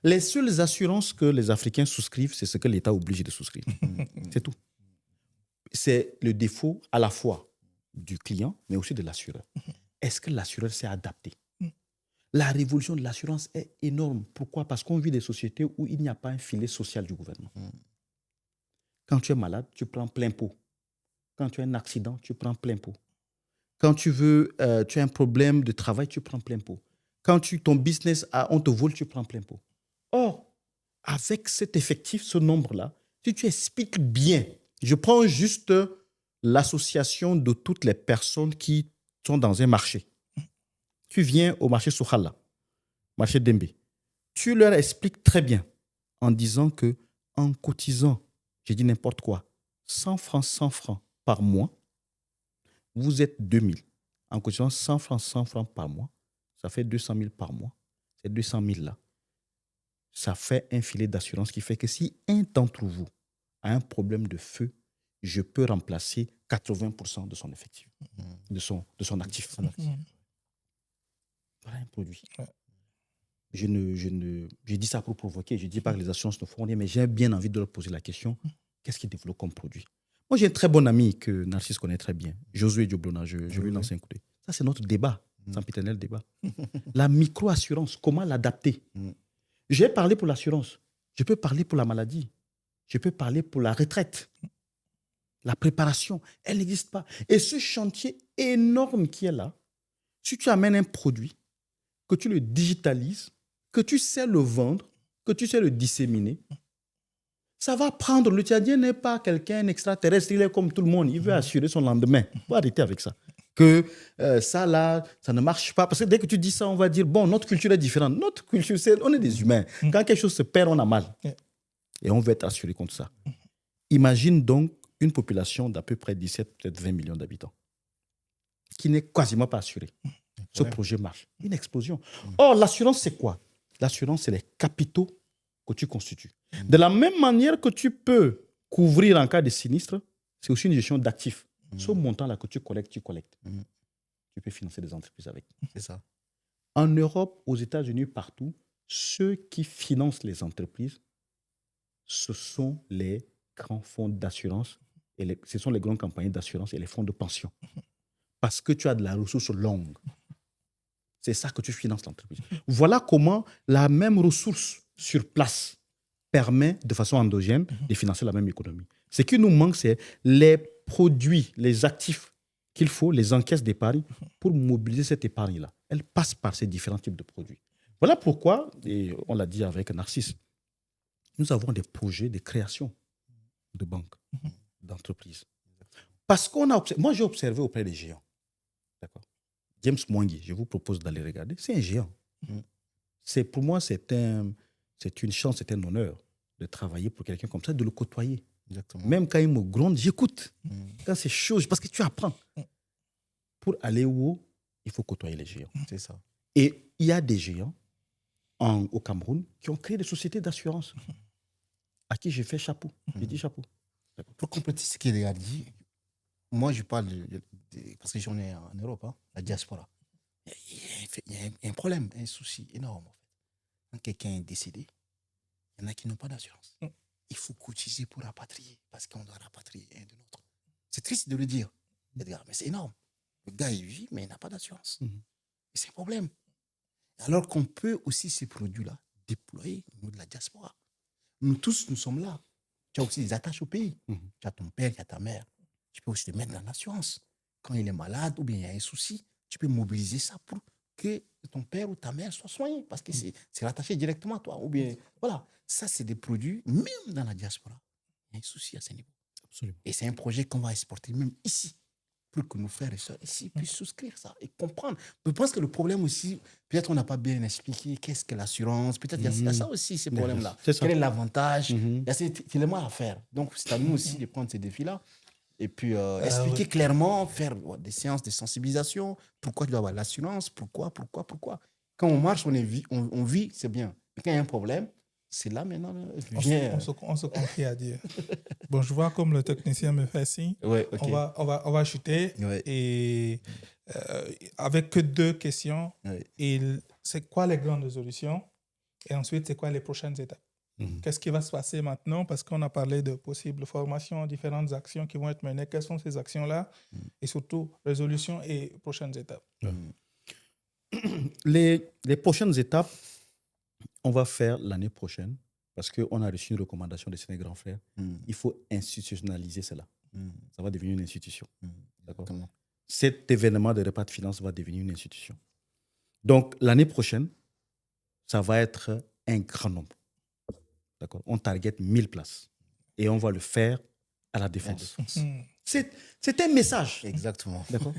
Les seules assurances que les Africains souscrivent, c'est ce que l'État est obligé de souscrire. C'est tout. C'est le défaut à la fois du client, mais aussi de l'assureur. Est-ce que l'assureur s'est adapté? La révolution de l'assurance est énorme. Pourquoi? Parce qu'on vit des sociétés où il n'y a pas un filet social du gouvernement. Quand tu es malade, tu prends plein pot. Quand tu as un accident, tu prends plein pot. Quand tu as un problème de travail, tu prends plein pot. Quand ton business, on te vole, tu prends plein pot. Or, avec cet effectif, ce nombre-là, si tu expliques bien, je prends juste l'association de toutes les personnes qui sont dans un marché. Tu viens au marché Soukhala, marché Dembe. tu leur expliques très bien en disant que en cotisant, j'ai dit n'importe quoi, 100 francs par mois, vous êtes 2000. En cotisant 100 francs par mois, ça fait 200 000 par mois. Ces 200 000-là, ça fait un filet d'assurance qui fait que si un d'entre vous a un problème de feu, je peux remplacer 80% de son effectif, de son actif. Voilà un produit. Je dis ça pour provoquer. Je ne dis pas que les assurances ne font rien, mais j'ai bien envie de leur poser la question, qu'est-ce qu'ils développent comme produit? Moi, j'ai un très bon ami que Narcisse connaît très bien, Josué Dioblona, je lui lance un coup d'œil. Ça, c'est notre débat, sempiternel débat. La micro-assurance, comment l'adapter? J'ai parlé pour l'assurance, je peux parler pour la maladie, je peux parler pour la retraite. La préparation, elle n'existe pas. Et ce chantier énorme qui est là, si tu amènes un produit, que tu le digitalises, que tu sais le vendre, que tu sais le disséminer, ça va prendre. Le Tchadien n'est pas quelqu'un extraterrestre, il est comme tout le monde, il veut assurer son lendemain. Il faut arrêter avec ça. Que ça là, ça ne marche pas. Parce que dès que tu dis ça, on va dire, bon, notre culture est différente. Notre culture, on est des humains. Quand quelque chose se perd, on a mal. Et on veut être assuré contre ça. Imagine donc une population d'à peu près 17, peut-être 20 millions d'habitants, qui n'est quasiment pas assurée. Ce projet marche. Une explosion. Or, l'assurance, c'est quoi? L'assurance, c'est les capitaux que tu constitues. De la même manière que tu peux couvrir en cas de sinistre, c'est aussi une gestion d'actifs. Ce montant-là que tu collectes. Tu peux financer des entreprises avec. C'est ça. En Europe, aux États-Unis, partout, ceux qui financent les entreprises, ce sont les grands fonds d'assurance, et ce sont les grandes compagnies d'assurance et les fonds de pension. Parce que tu as de la ressource longue. C'est ça que tu finances l'entreprise. Voilà comment la même ressource sur place permet de façon endogène de financer la même économie. Ce qui nous manque, c'est les produits, les actifs qu'il faut, les encaisses d'épargne pour mobiliser cette épargne-là. Elle passe par ces différents types de produits. Voilà pourquoi, et on l'a dit avec Narcisse, nous avons des projets de création de banques, d'entreprises. Parce qu'on a moi, j'ai observé auprès des géants. D'accord. James Mwangi, je vous propose d'aller regarder. C'est un géant. Pour moi, c'est une chance, c'est un honneur de travailler pour quelqu'un comme ça, de le côtoyer. Exactement. Même quand il me gronde, j'écoute. Quand c'est chaud, parce que tu apprends. Pour aller où haut, il faut côtoyer les géants. C'est ça. Et il y a des géants au Cameroun qui ont créé des sociétés d'assurance à qui j'ai fait chapeau. J'ai dit chapeau. Pour compléter ce qu'il a dit, moi, je parle parce que j'en ai en Europe, la diaspora. Il y a un problème, un souci énorme. En fait. Quand quelqu'un est décédé, il y en a qui n'ont pas d'assurance. Il faut cotiser pour rapatrier parce qu'on doit rapatrier un de l'autre. C'est triste de le dire, Edgar, mais c'est énorme. Le gars, il vit, mais il n'a pas d'assurance. Et c'est un problème. Alors qu'on peut aussi ces produits-là déployer au niveau de la diaspora. Nous tous, nous sommes là. Tu as aussi des attaches au pays. Tu as ton père, tu as ta mère. Tu peux aussi te mettre dans l'assurance. Quand il est malade ou bien il y a un souci, tu peux mobiliser ça pour que ton père ou ta mère soit soigné parce que c'est rattaché directement à toi. Ou bien, voilà, ça, c'est des produits, même dans la diaspora. Il y a un souci à ce niveau. Absolument. Et c'est un projet qu'on va exporter même ici pour que nos frères et sœurs ici puissent souscrire ça et comprendre. Je pense que le problème aussi, peut-être on n'a pas bien expliqué qu'est-ce que l'assurance, peut-être il y a ça aussi, ces problèmes-là. Quel est l'avantage? Il y a cet élément à faire. Donc, c'est à nous aussi de prendre ces défis-là. Et puis, expliquer clairement, faire des séances de sensibilisation. Pourquoi tu dois avoir l'assurance? Pourquoi? Quand on marche, on vit, c'est bien. Mais quand il y a un problème, c'est là maintenant. On se confie à Dieu. Bon, je vois comme le technicien me fait signe. Ouais, okay. On va chuter. Ouais. Et avec que 2 questions. Ouais. C'est quoi les grandes résolutions? Et ensuite, c'est quoi les prochaines étapes? Qu'est-ce qui va se passer maintenant? Parce qu'on a parlé de possibles formations, différentes actions qui vont être menées. Quelles sont ces actions-là? Et surtout, résolutions et prochaines étapes. Les prochaines étapes, on va faire l'année prochaine parce qu'on a reçu une recommandation de Sénégal Grand Frère. Il faut institutionnaliser cela. Ça va devenir une institution. D'accord? Cet événement de repas de finances va devenir une institution. Donc, l'année prochaine, ça va être un grand nombre. D'accord. On target 1000 places. Et on va le faire à la Défense. C'est un message. Exactement. D'accord.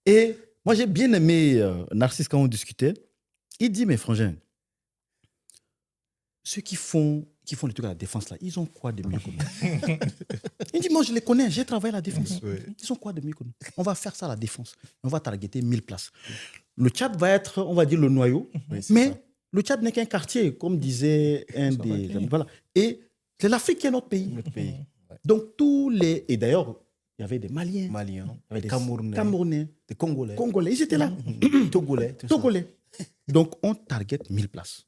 Et moi, j'ai bien aimé Narcisse quand on discutait. Il dit, mes frangins, ceux qui font les trucs à la défense, là, ils ont quoi de mieux que nous? Il dit, moi, je les connais, j'ai travaillé à la défense. Ils ont quoi de mieux que nous? On va faire ça à la défense. On va targeter 1000 places. Le Tchad va être, on va dire, le noyau, mais ça. le Tchad n'est qu'un quartier, comme disait un des amis. Voilà. Et c'est l'Afrique qui est notre pays. Notre pays. Ouais. Donc, tous les... Et d'ailleurs, il y avait des Maliens, Maliens, il y avait des Camerounais, des Congolais, Congolais, ils étaient là. Togolais. tout ça. Togolais. Donc, on target 1000 places.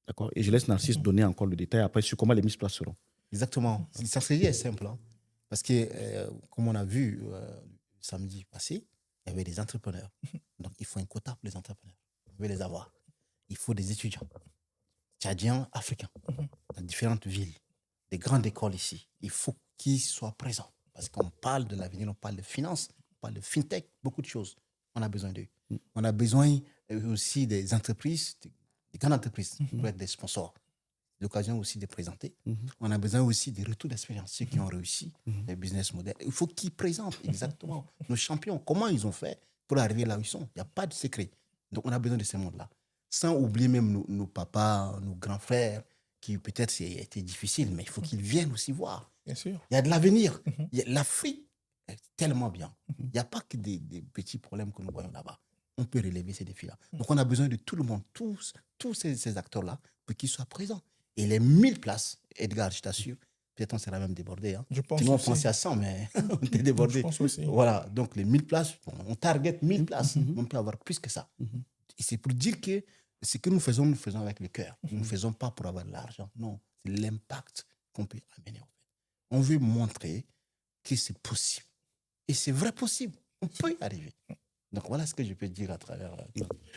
D'accord? Et je laisse Narcisse donner encore le détail après sur comment les 1000 places seront. Exactement. La stratégie est simple. Hein, parce que, comme on a vu samedi passé, il y avait des entrepreneurs. Donc, il faut un quota pour les entrepreneurs. On veut les avoir. Il faut des étudiants, tchadiens, africains, dans différentes villes, des grandes écoles ici. Il faut qu'ils soient présents. Parce qu'on parle de l'avenir, on parle de finance, on parle de fintech, beaucoup de choses. On a besoin d'eux. On a besoin aussi des entreprises, des grandes entreprises, pour être des sponsors. L'occasion aussi de présenter. On a besoin aussi des retours d'expérience, ceux qui ont réussi, les business models. Il faut qu'ils présentent exactement nos champions, comment ils ont fait pour arriver là où ils sont. Il n'y a pas de secret. Donc, on a besoin de ce monde-là. Sans oublier même nos papas, nos grands frères, qui peut-être c'était difficile, mais il faut qu'ils viennent aussi voir. Bien sûr. Il y a de l'avenir. L'Afrique est tellement bien. Il n'y a pas que des petits problèmes que nous voyons là-bas. On peut relever ces défis-là. Donc, on a besoin de tout le monde, tous ces acteurs-là, pour qu'ils soient présents. Et les 1000 places, Edgar, je t'assure, peut-être on sera même débordé. Hein. Je pense Sinon, on aussi. pensait à 100, mais on était débordé. Je pense aussi. Voilà, donc les 1000 places, on target 1000 places. On peut avoir plus que ça. Et c'est pour dire que ce que nous faisons avec le cœur. Nous ne faisons pas pour avoir de l'argent. Non, c'est l'impact qu'on peut amener. On veut montrer que c'est possible. Et c'est vrai possible. On peut y arriver. Donc voilà ce que je peux dire à travers...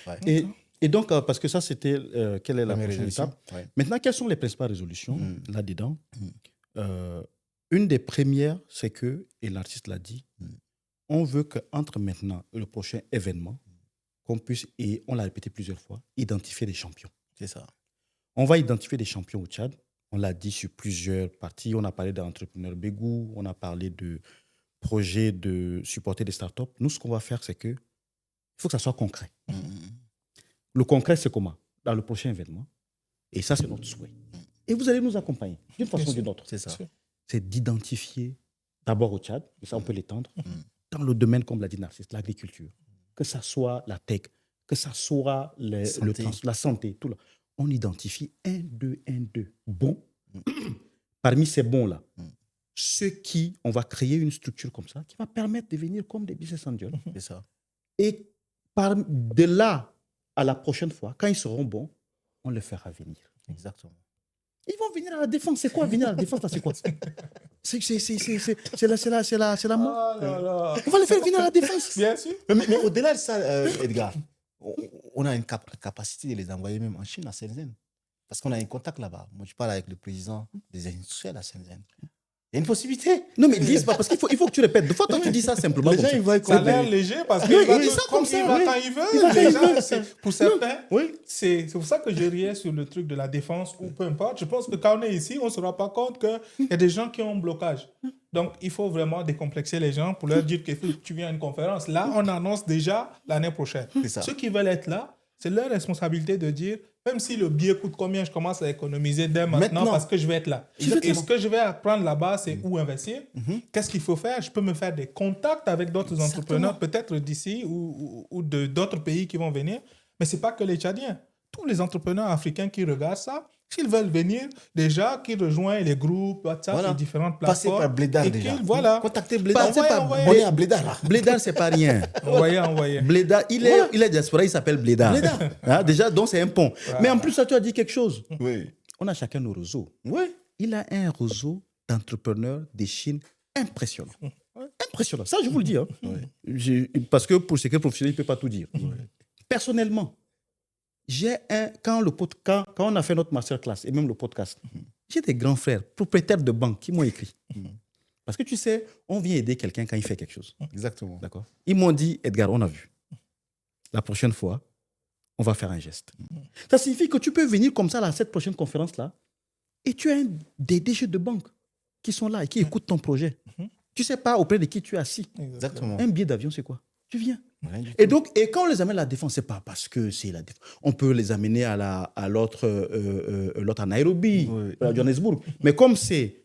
ouais. Et donc, parce que ça, c'était quelle est la Première prochaine résolution. étape. Ouais. Maintenant, quelles sont les principales résolutions là-dedans? Une des premières, c'est que, et l'artiste l'a dit, on veut qu'entre maintenant et le prochain événement, qu'on puisse, et on l'a répété plusieurs fois, identifier des champions. C'est ça. On va identifier des champions au Tchad. On l'a dit sur plusieurs parties. On a parlé d'entrepreneurs Bégou, on a parlé de projets de supporter des startups. Nous, ce qu'on va faire, c'est que il faut que ça soit concret. Le concret, c'est comment? Dans le prochain événement. Et ça, c'est notre souhait. Et vous allez nous accompagner, d'une façon ou d'une autre. C'est ça. C'est d'identifier, d'abord au Tchad, et ça, on peut l'étendre, dans le domaine, comme l'a dit Narcisse, l'agriculture, que ça soit la tech, que ça soit la santé, tout là. On identifie 1, 2, bons. Parmi ces bons-là, ceux qui, on va créer une structure comme ça, qui va permettre de venir comme des business angels. C'est ça. Et de là à la prochaine fois, quand ils seront bons, on les fera venir. Exactement. Ils vont venir à la défense. C'est quoi venir à la défense là? C'est quoi? C'est la mort. Oh là là. On va les faire venir à la défense. Bien sûr. Mais au-delà de ça, Edgar, on a une capacité de les envoyer même en Chine, à Shenzhen. Parce qu'on a un contact là-bas. Moi, je parle avec le président des industriels à Shenzhen. Il y a une possibilité. Non, mais dis pas, parce qu'il faut que tu répètes. De fois, toi, tu dis ça simplement. Les comme gens, ça. ils voient Ça a quoi l'air léger parce Oui, que il dit ça comme ça, il va oui. quand il veut. Il va quand il Déjà, veut. c'est- pour certains, Oui. c'est pour ça que je riais sur le truc de la défense ou peu importe. Je pense que quand on est ici, on ne se rend pas compte qu'il y a des gens qui ont un blocage. Donc, il faut vraiment décomplexer les gens pour leur dire que tu viens à une conférence. Là, on annonce déjà l'année prochaine. C'est ça. Ceux qui veulent être là, c'est leur responsabilité de dire, même si le billet coûte combien, je commence à économiser dès maintenant parce que je vais être là. Et ce que je vais apprendre là-bas, c'est où investir, qu'est-ce qu'il faut faire. Je peux me faire des contacts avec d'autres entrepreneurs, peut-être d'ici ou d'autres pays qui vont venir. Mais ce n'est pas que les Tchadiens. Tous les entrepreneurs africains qui regardent ça, s'ils veulent venir, déjà, qu'ils rejoignent les groupes, WhatsApp, Voilà. les différentes Passer plateformes. par Blédard et déjà. qu'ils- Voilà. Contactez Blédard. Passez par Abonnez à Blédard là. Blédard, c'est pas rien. Envoyez. Blédard, il est diaspora, il s'appelle Blédard. Hein, déjà, donc c'est un pont. Mais en plus, ça, tu as dit quelque chose. Oui. On a chacun nos réseaux. Oui. Il a un réseau d'entrepreneurs de Chine impressionnant. Impressionnant. Ça, je vous le dis. Hein. Parce que pour le secret professionnel, il ne peut pas tout dire. Personnellement, quand on a fait notre masterclass et même le podcast, j'ai des grands frères, propriétaires de banques, qui m'ont écrit. Parce que tu sais, on vient aider quelqu'un quand il fait quelque chose. Exactement. D'accord. Ils m'ont dit, Edgar, on a vu. La prochaine fois, on va faire un geste. Ça signifie que tu peux venir comme ça à cette prochaine conférence-là et tu as des DG de banque qui sont là et qui écoutent ton projet. Tu ne sais pas auprès de qui tu es assis. Exactement. Un billet d'avion, c'est quoi? Tu viens. Rien du Et tout. donc, et quand on les amène à la défense, c'est pas parce que c'est la défense. On peut les amener à l'autre à Nairobi, Oui. à Johannesburg. Mais comme c'est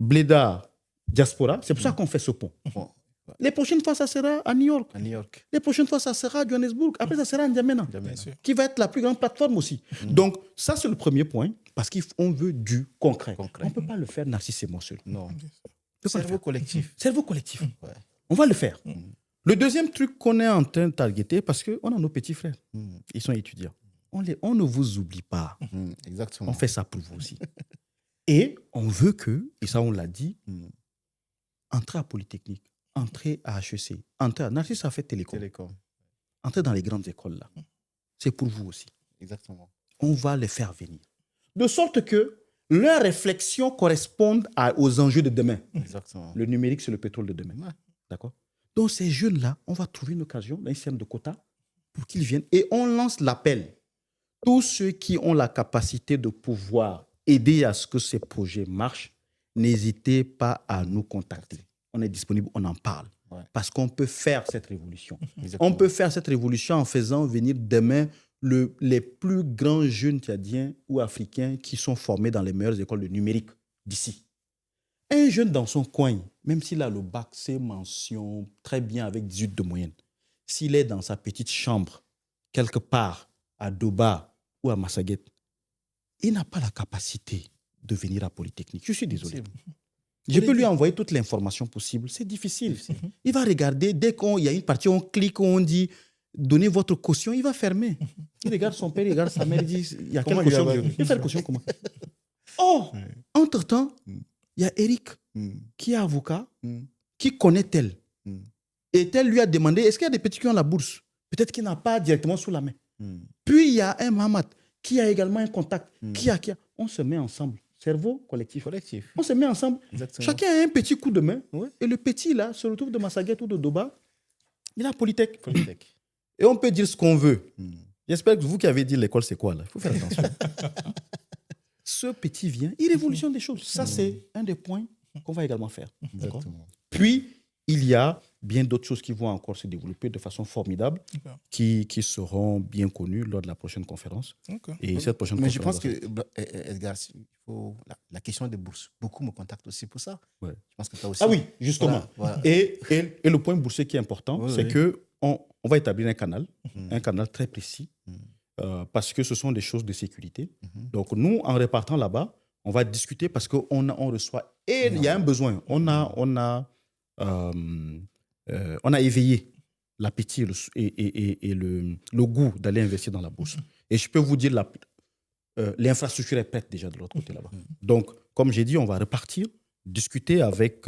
Blédard, diaspora, c'est pour ça qu'on fait ce pont. Bon, Les prochaines fois, ça sera à New York. à New York. Les prochaines fois, ça sera à Johannesburg. Après, ça sera à N'Djamena, Jamais. Bien sûr. qui va être la plus grande plateforme aussi. Donc, ça, c'est le premier point, parce qu'on veut du concret. Concret. On ne peut pas le faire Narcisse et moi seul. Non. On peut pas le Cerveau faire. collectif. Cerveau collectif. Ouais. On va le faire. Le deuxième truc qu'on est en train de targeter, parce qu'on a nos petits frères, ils sont étudiants. On ne vous oublie pas. Exactement. On fait ça pour vous aussi. Et on veut que, et ça on l'a dit, entrer à Polytechnique, entrer à HEC, entrer à Narcisse a fait télécom, Télécom. entrer dans les grandes écoles là. C'est pour vous aussi. Exactement. On va les faire venir. De sorte que leurs réflexions correspondent aux enjeux de demain. Exactement. Le numérique, c'est le pétrole de demain. Ouais. D'accord? Donc, ces jeunes-là, on va trouver une occasion d'un système de quotas pour qu'ils viennent. Et on lance l'appel. Tous ceux qui ont la capacité de pouvoir aider à ce que ces projets marchent, n'hésitez pas à nous contacter. On est disponible, on en parle. Ouais. Parce qu'on peut faire cette révolution. Exactement. On peut faire cette révolution en faisant venir demain les plus grands jeunes tchadiens ou africains qui sont formés dans les meilleures écoles de numérique d'ici. Un jeune dans son coin, même s'il a le bac, c'est mention très bien avec 18 de moyenne, s'il est dans sa petite chambre, quelque part, à Doba ou à Massaguet, il n'a pas la capacité de venir à Polytechnique. Je suis désolé. Je peux lui envoyer toute l'information possible. C'est difficile. Il va regarder, dès qu'il y a une partie, on clique, on dit donnez votre caution, il va fermer. Il regarde son père, il regarde sa mère, il dit il y a quelle Comment il caution va- il va faire caution comment? Oh, entre-temps, il y a Eric qui est avocat, qui connaît tel. Et tel lui a demandé est-ce qu'il y a des petits qui ont la bourse? Peut-être qu'il n'a pas directement sous la main. Puis il y a un Mohamed qui a également un contact. Qui a. On se met ensemble. Cerveau collectif. Collectif. On se met ensemble. Exactement. Chacun a un petit coup de main. Ouais. Et le petit, là, se retrouve de Massaguet ou de Doba. Il a Polytech. Polytech. Et on peut dire ce qu'on veut. J'espère que vous qui avez dit l'école, c'est quoi là? Il faut faire attention. Ce petit vient, il révolutionne des choses. Ça, c'est un des points qu'on va également faire. D'accord? Exactement. Puis, il y a bien d'autres choses qui vont encore se développer de façon formidable, D'accord. qui seront bien connues lors de la prochaine conférence. Ok. Et cette prochaine Mais je conférence pense que, Edgar, il faut la question des bourses. Beaucoup me contactent aussi pour ça. Ouais. Je pense que tu as aussi. Ah oui, justement. Voilà. Et le point boursier qui est important, Oui, c'est oui. que on va établir un canal très précis, parce que ce sont des choses de sécurité. Donc, nous, en répartant là-bas, on va discuter parce qu'on on reçoit. Et il y a un besoin. On a éveillé l'appétit et le goût d'aller investir dans la bourse. Et je peux vous dire, l'infrastructure est prête déjà de l'autre côté là-bas. Donc, comme j'ai dit, on va repartir, discuter avec,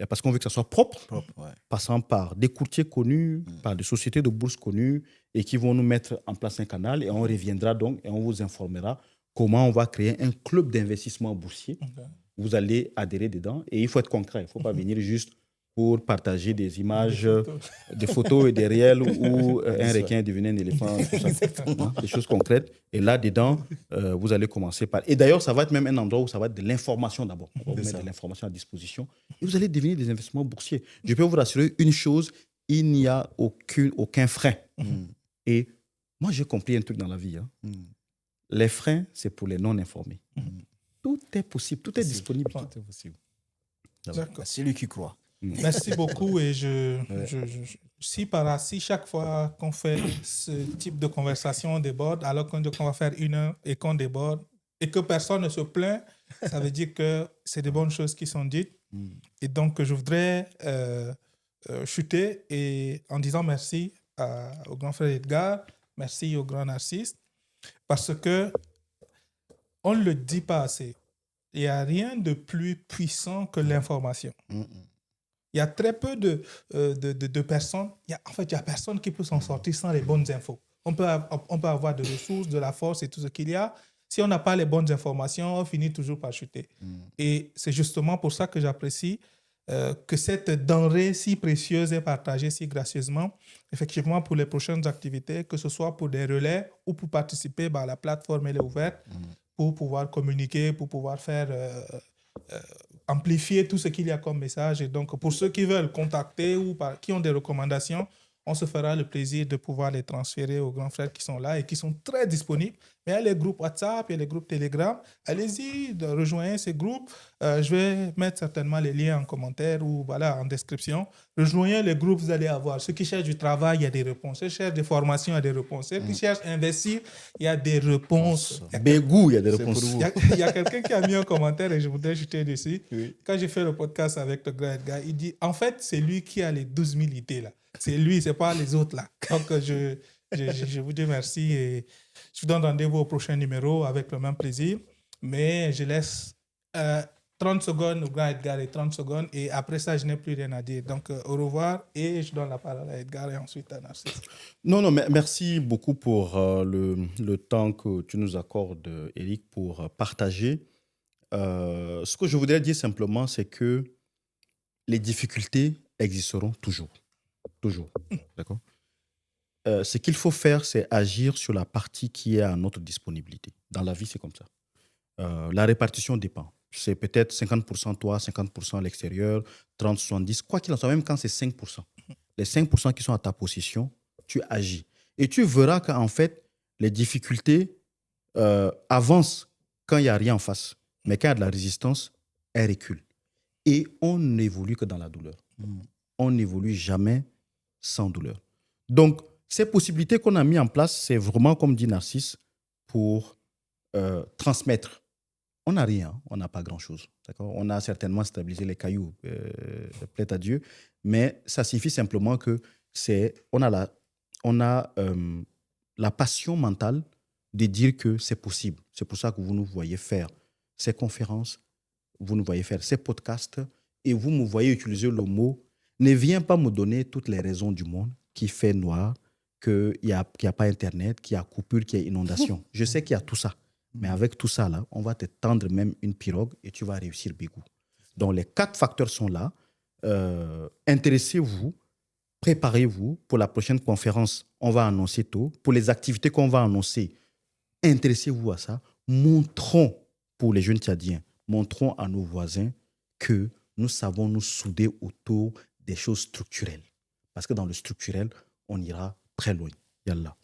parce qu'on veut que ça soit propre, Ouais. passant par des courtiers connus, par des sociétés de bourse connues, et qui vont nous mettre en place un canal. Et on reviendra donc et on vous informera comment on va créer un club d'investissement boursier. Ok. Vous allez adhérer dedans. Et il faut être concret. Il ne faut pas venir juste pour partager des images, des photos et des réels où un requin est devenu un éléphant. Tout ça. Hein, des choses concrètes. Et là-dedans, vous allez commencer par... Et d'ailleurs, ça va être même un endroit où ça va être de l'information d'abord. On va vous mettre de l'information à disposition. Et vous allez devenir des investissements boursiers. Je peux vous rassurer une chose, il n'y a aucun frein. Et moi, j'ai compris un truc dans la vie. Hein. Les freins, c'est pour les non-informés. Tout est possible, tout est disponible. Tout est possible. D'accord. C'est lui qui croit. Merci beaucoup. Et si chaque fois qu'on fait ce type de conversation, on déborde, alors qu'on dit qu'on va faire 1 heure et qu'on déborde, et que personne ne se plaint, ça veut dire que c'est de bonnes choses qui sont dites. Et donc, je voudrais chuter en disant merci au grand frère Edgar, merci au grand Narcisse, parce que on ne le dit pas assez. Il n'y a rien de plus puissant que l'information. Il y a très peu de personnes. En fait, il n'y a personne qui peut s'en sortir sans les bonnes infos. On peut avoir des ressources, de la force et tout ce qu'il y a. Si on n'a pas les bonnes informations, on finit toujours par chuter. Et c'est justement pour ça que j'apprécie que cette denrée si précieuse est partagée si gracieusement, effectivement, pour les prochaines activités, que ce soit pour des relais ou pour participer, la plateforme elle est ouverte pour pouvoir communiquer, pour pouvoir faire... amplifier tout ce qu'il y a comme message. Et donc, pour ceux qui veulent contacter ou qui ont des recommandations, on se fera le plaisir de pouvoir les transférer aux grands frères qui sont là et qui sont très disponibles. Mais il y a les groupes WhatsApp, il y a les groupes Telegram. Allez-y, rejoignez ces groupes. Je vais mettre certainement les liens en commentaire ou voilà, en description. Rejoignez les groupes, vous allez avoir. Ceux qui cherchent du travail, il y a des réponses. Ceux qui cherchent des formations, il y a des réponses. Ceux qui cherchent à investir, il y a des réponses. Bégou, il y a des C'est réponses. pour vous. Il y a quelqu'un qui a mis un commentaire et je voudrais jeter dessus. Oui. Quand j'ai fait le podcast avec le grand Edgar, il dit en fait, c'est lui qui a les 12 000 idées là. C'est lui, c'est pas les autres là. Donc, je vous dis merci et je vous donne rendez-vous au prochain numéro avec le même plaisir. Mais je laisse 30 secondes au grand Edgar et 30 secondes et après ça, je n'ai plus rien à dire. Donc, au revoir et je donne la parole à Edgar et ensuite à Narcisse. Non, mais merci beaucoup pour le temps que tu nous accordes, Eric, pour partager. Ce que je voudrais dire simplement, c'est que les difficultés existeront toujours. Toujours. D'accord? Ce qu'il faut faire, c'est agir sur la partie qui est à notre disponibilité. Dans la vie, c'est comme ça. La répartition dépend. C'est peut-être 50% toi, 50% à l'extérieur, 30, 70, quoi qu'il en soit, même quand c'est 5%. Les 5% qui sont à ta possession, tu agis. Et tu verras qu'en fait, les difficultés avancent quand il n'y a rien en face. Mais quand il y a de la résistance, elles reculent. Et on n'évolue que dans la douleur. On n'évolue jamais sans douleur. Donc, ces possibilités qu'on a mises en place, c'est vraiment, comme dit Narcisse, pour transmettre. On n'a rien, on n'a pas grand-chose. D'accord? On a certainement stabilisé les cailloux, plaît à Dieu, mais ça signifie simplement que on a la passion mentale de dire que c'est possible. C'est pour ça que vous nous voyez faire ces conférences, vous nous voyez faire ces podcasts, et vous me voyez utiliser le mot « ne viens pas me donner toutes les raisons du monde qui fait noir, qu'il n'y a pas Internet, qu'il y a coupure, qu'il y a inondation. » Je sais qu'il y a tout ça. Mais avec tout ça, là, on va te tendre même une pirogue et tu vas réussir Bégou. Donc, les 4 facteurs sont là. Intéressez-vous, préparez-vous pour la prochaine conférence. On va annoncer tôt. Pour les activités qu'on va annoncer, intéressez-vous à ça. Montrons, pour les jeunes Tchadiens, montrons à nos voisins que nous savons nous souder autour des choses structurelles. Parce que dans le structurel, on ira très loin. Yallah.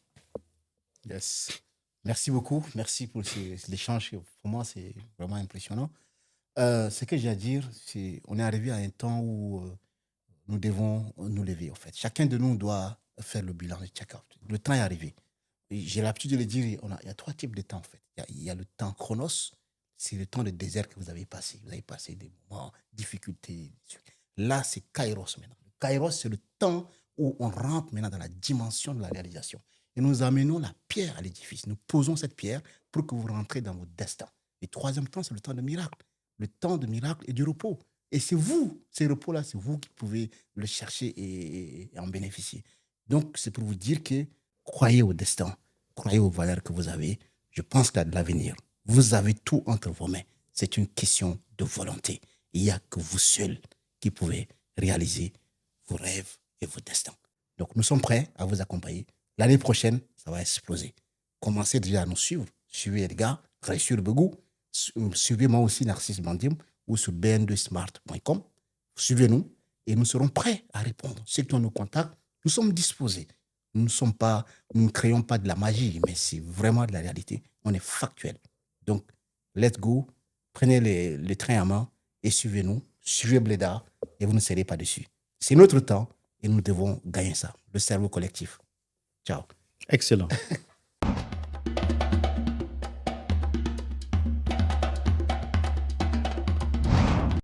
Yes. Merci beaucoup. Merci pour l'échange. Pour moi, c'est vraiment impressionnant. Ce que j'ai à dire, c'est qu'on est arrivé à un temps où nous devons nous lever, en fait. Chacun de nous doit faire le bilan de check-out. Le temps est arrivé. Et j'ai l'habitude de le dire, il y a 3 types de temps, en fait. Il y a le temps chronos, c'est le temps de désert que vous avez passé. Vous avez passé des moments, difficultés. Là, c'est kairos maintenant. Le kairos, c'est le temps où on rentre maintenant dans la dimension de la réalisation. Et nous amenons la pierre à l'édifice. Nous posons cette pierre pour que vous rentrez dans votre destin. Et 3e temps, c'est le temps de miracle. Le temps de miracle et du repos. Et c'est vous, ces repos-là, c'est vous qui pouvez le chercher et en bénéficier. Donc, c'est pour vous dire que croyez au destin, croyez aux valeurs que vous avez. Je pense qu'il y a de l'avenir. Vous avez tout entre vos mains. C'est une question de volonté. Il n'y a que vous seul qui pouvez réaliser vos rêves et vos destins. Donc, nous sommes prêts à vous accompagner. L'année prochaine, ça va exploser. Commencez déjà à nous suivre. Suivez Edgar, sur Bégou. Suivez-moi aussi Narcisse Bandim ou sur bn2smart.com. Suivez-nous et nous serons prêts à répondre. Ceux qui ont nos contacts, nous sommes disposés. Nous ne créons pas de la magie, mais c'est vraiment de la réalité. On est factuel. Donc, let's go. Prenez le train à main et suivez-nous. Suivez Blédard et vous ne serez pas dessus. C'est notre temps et nous devons gagner ça. Le cerveau collectif. Ciao. Excellent.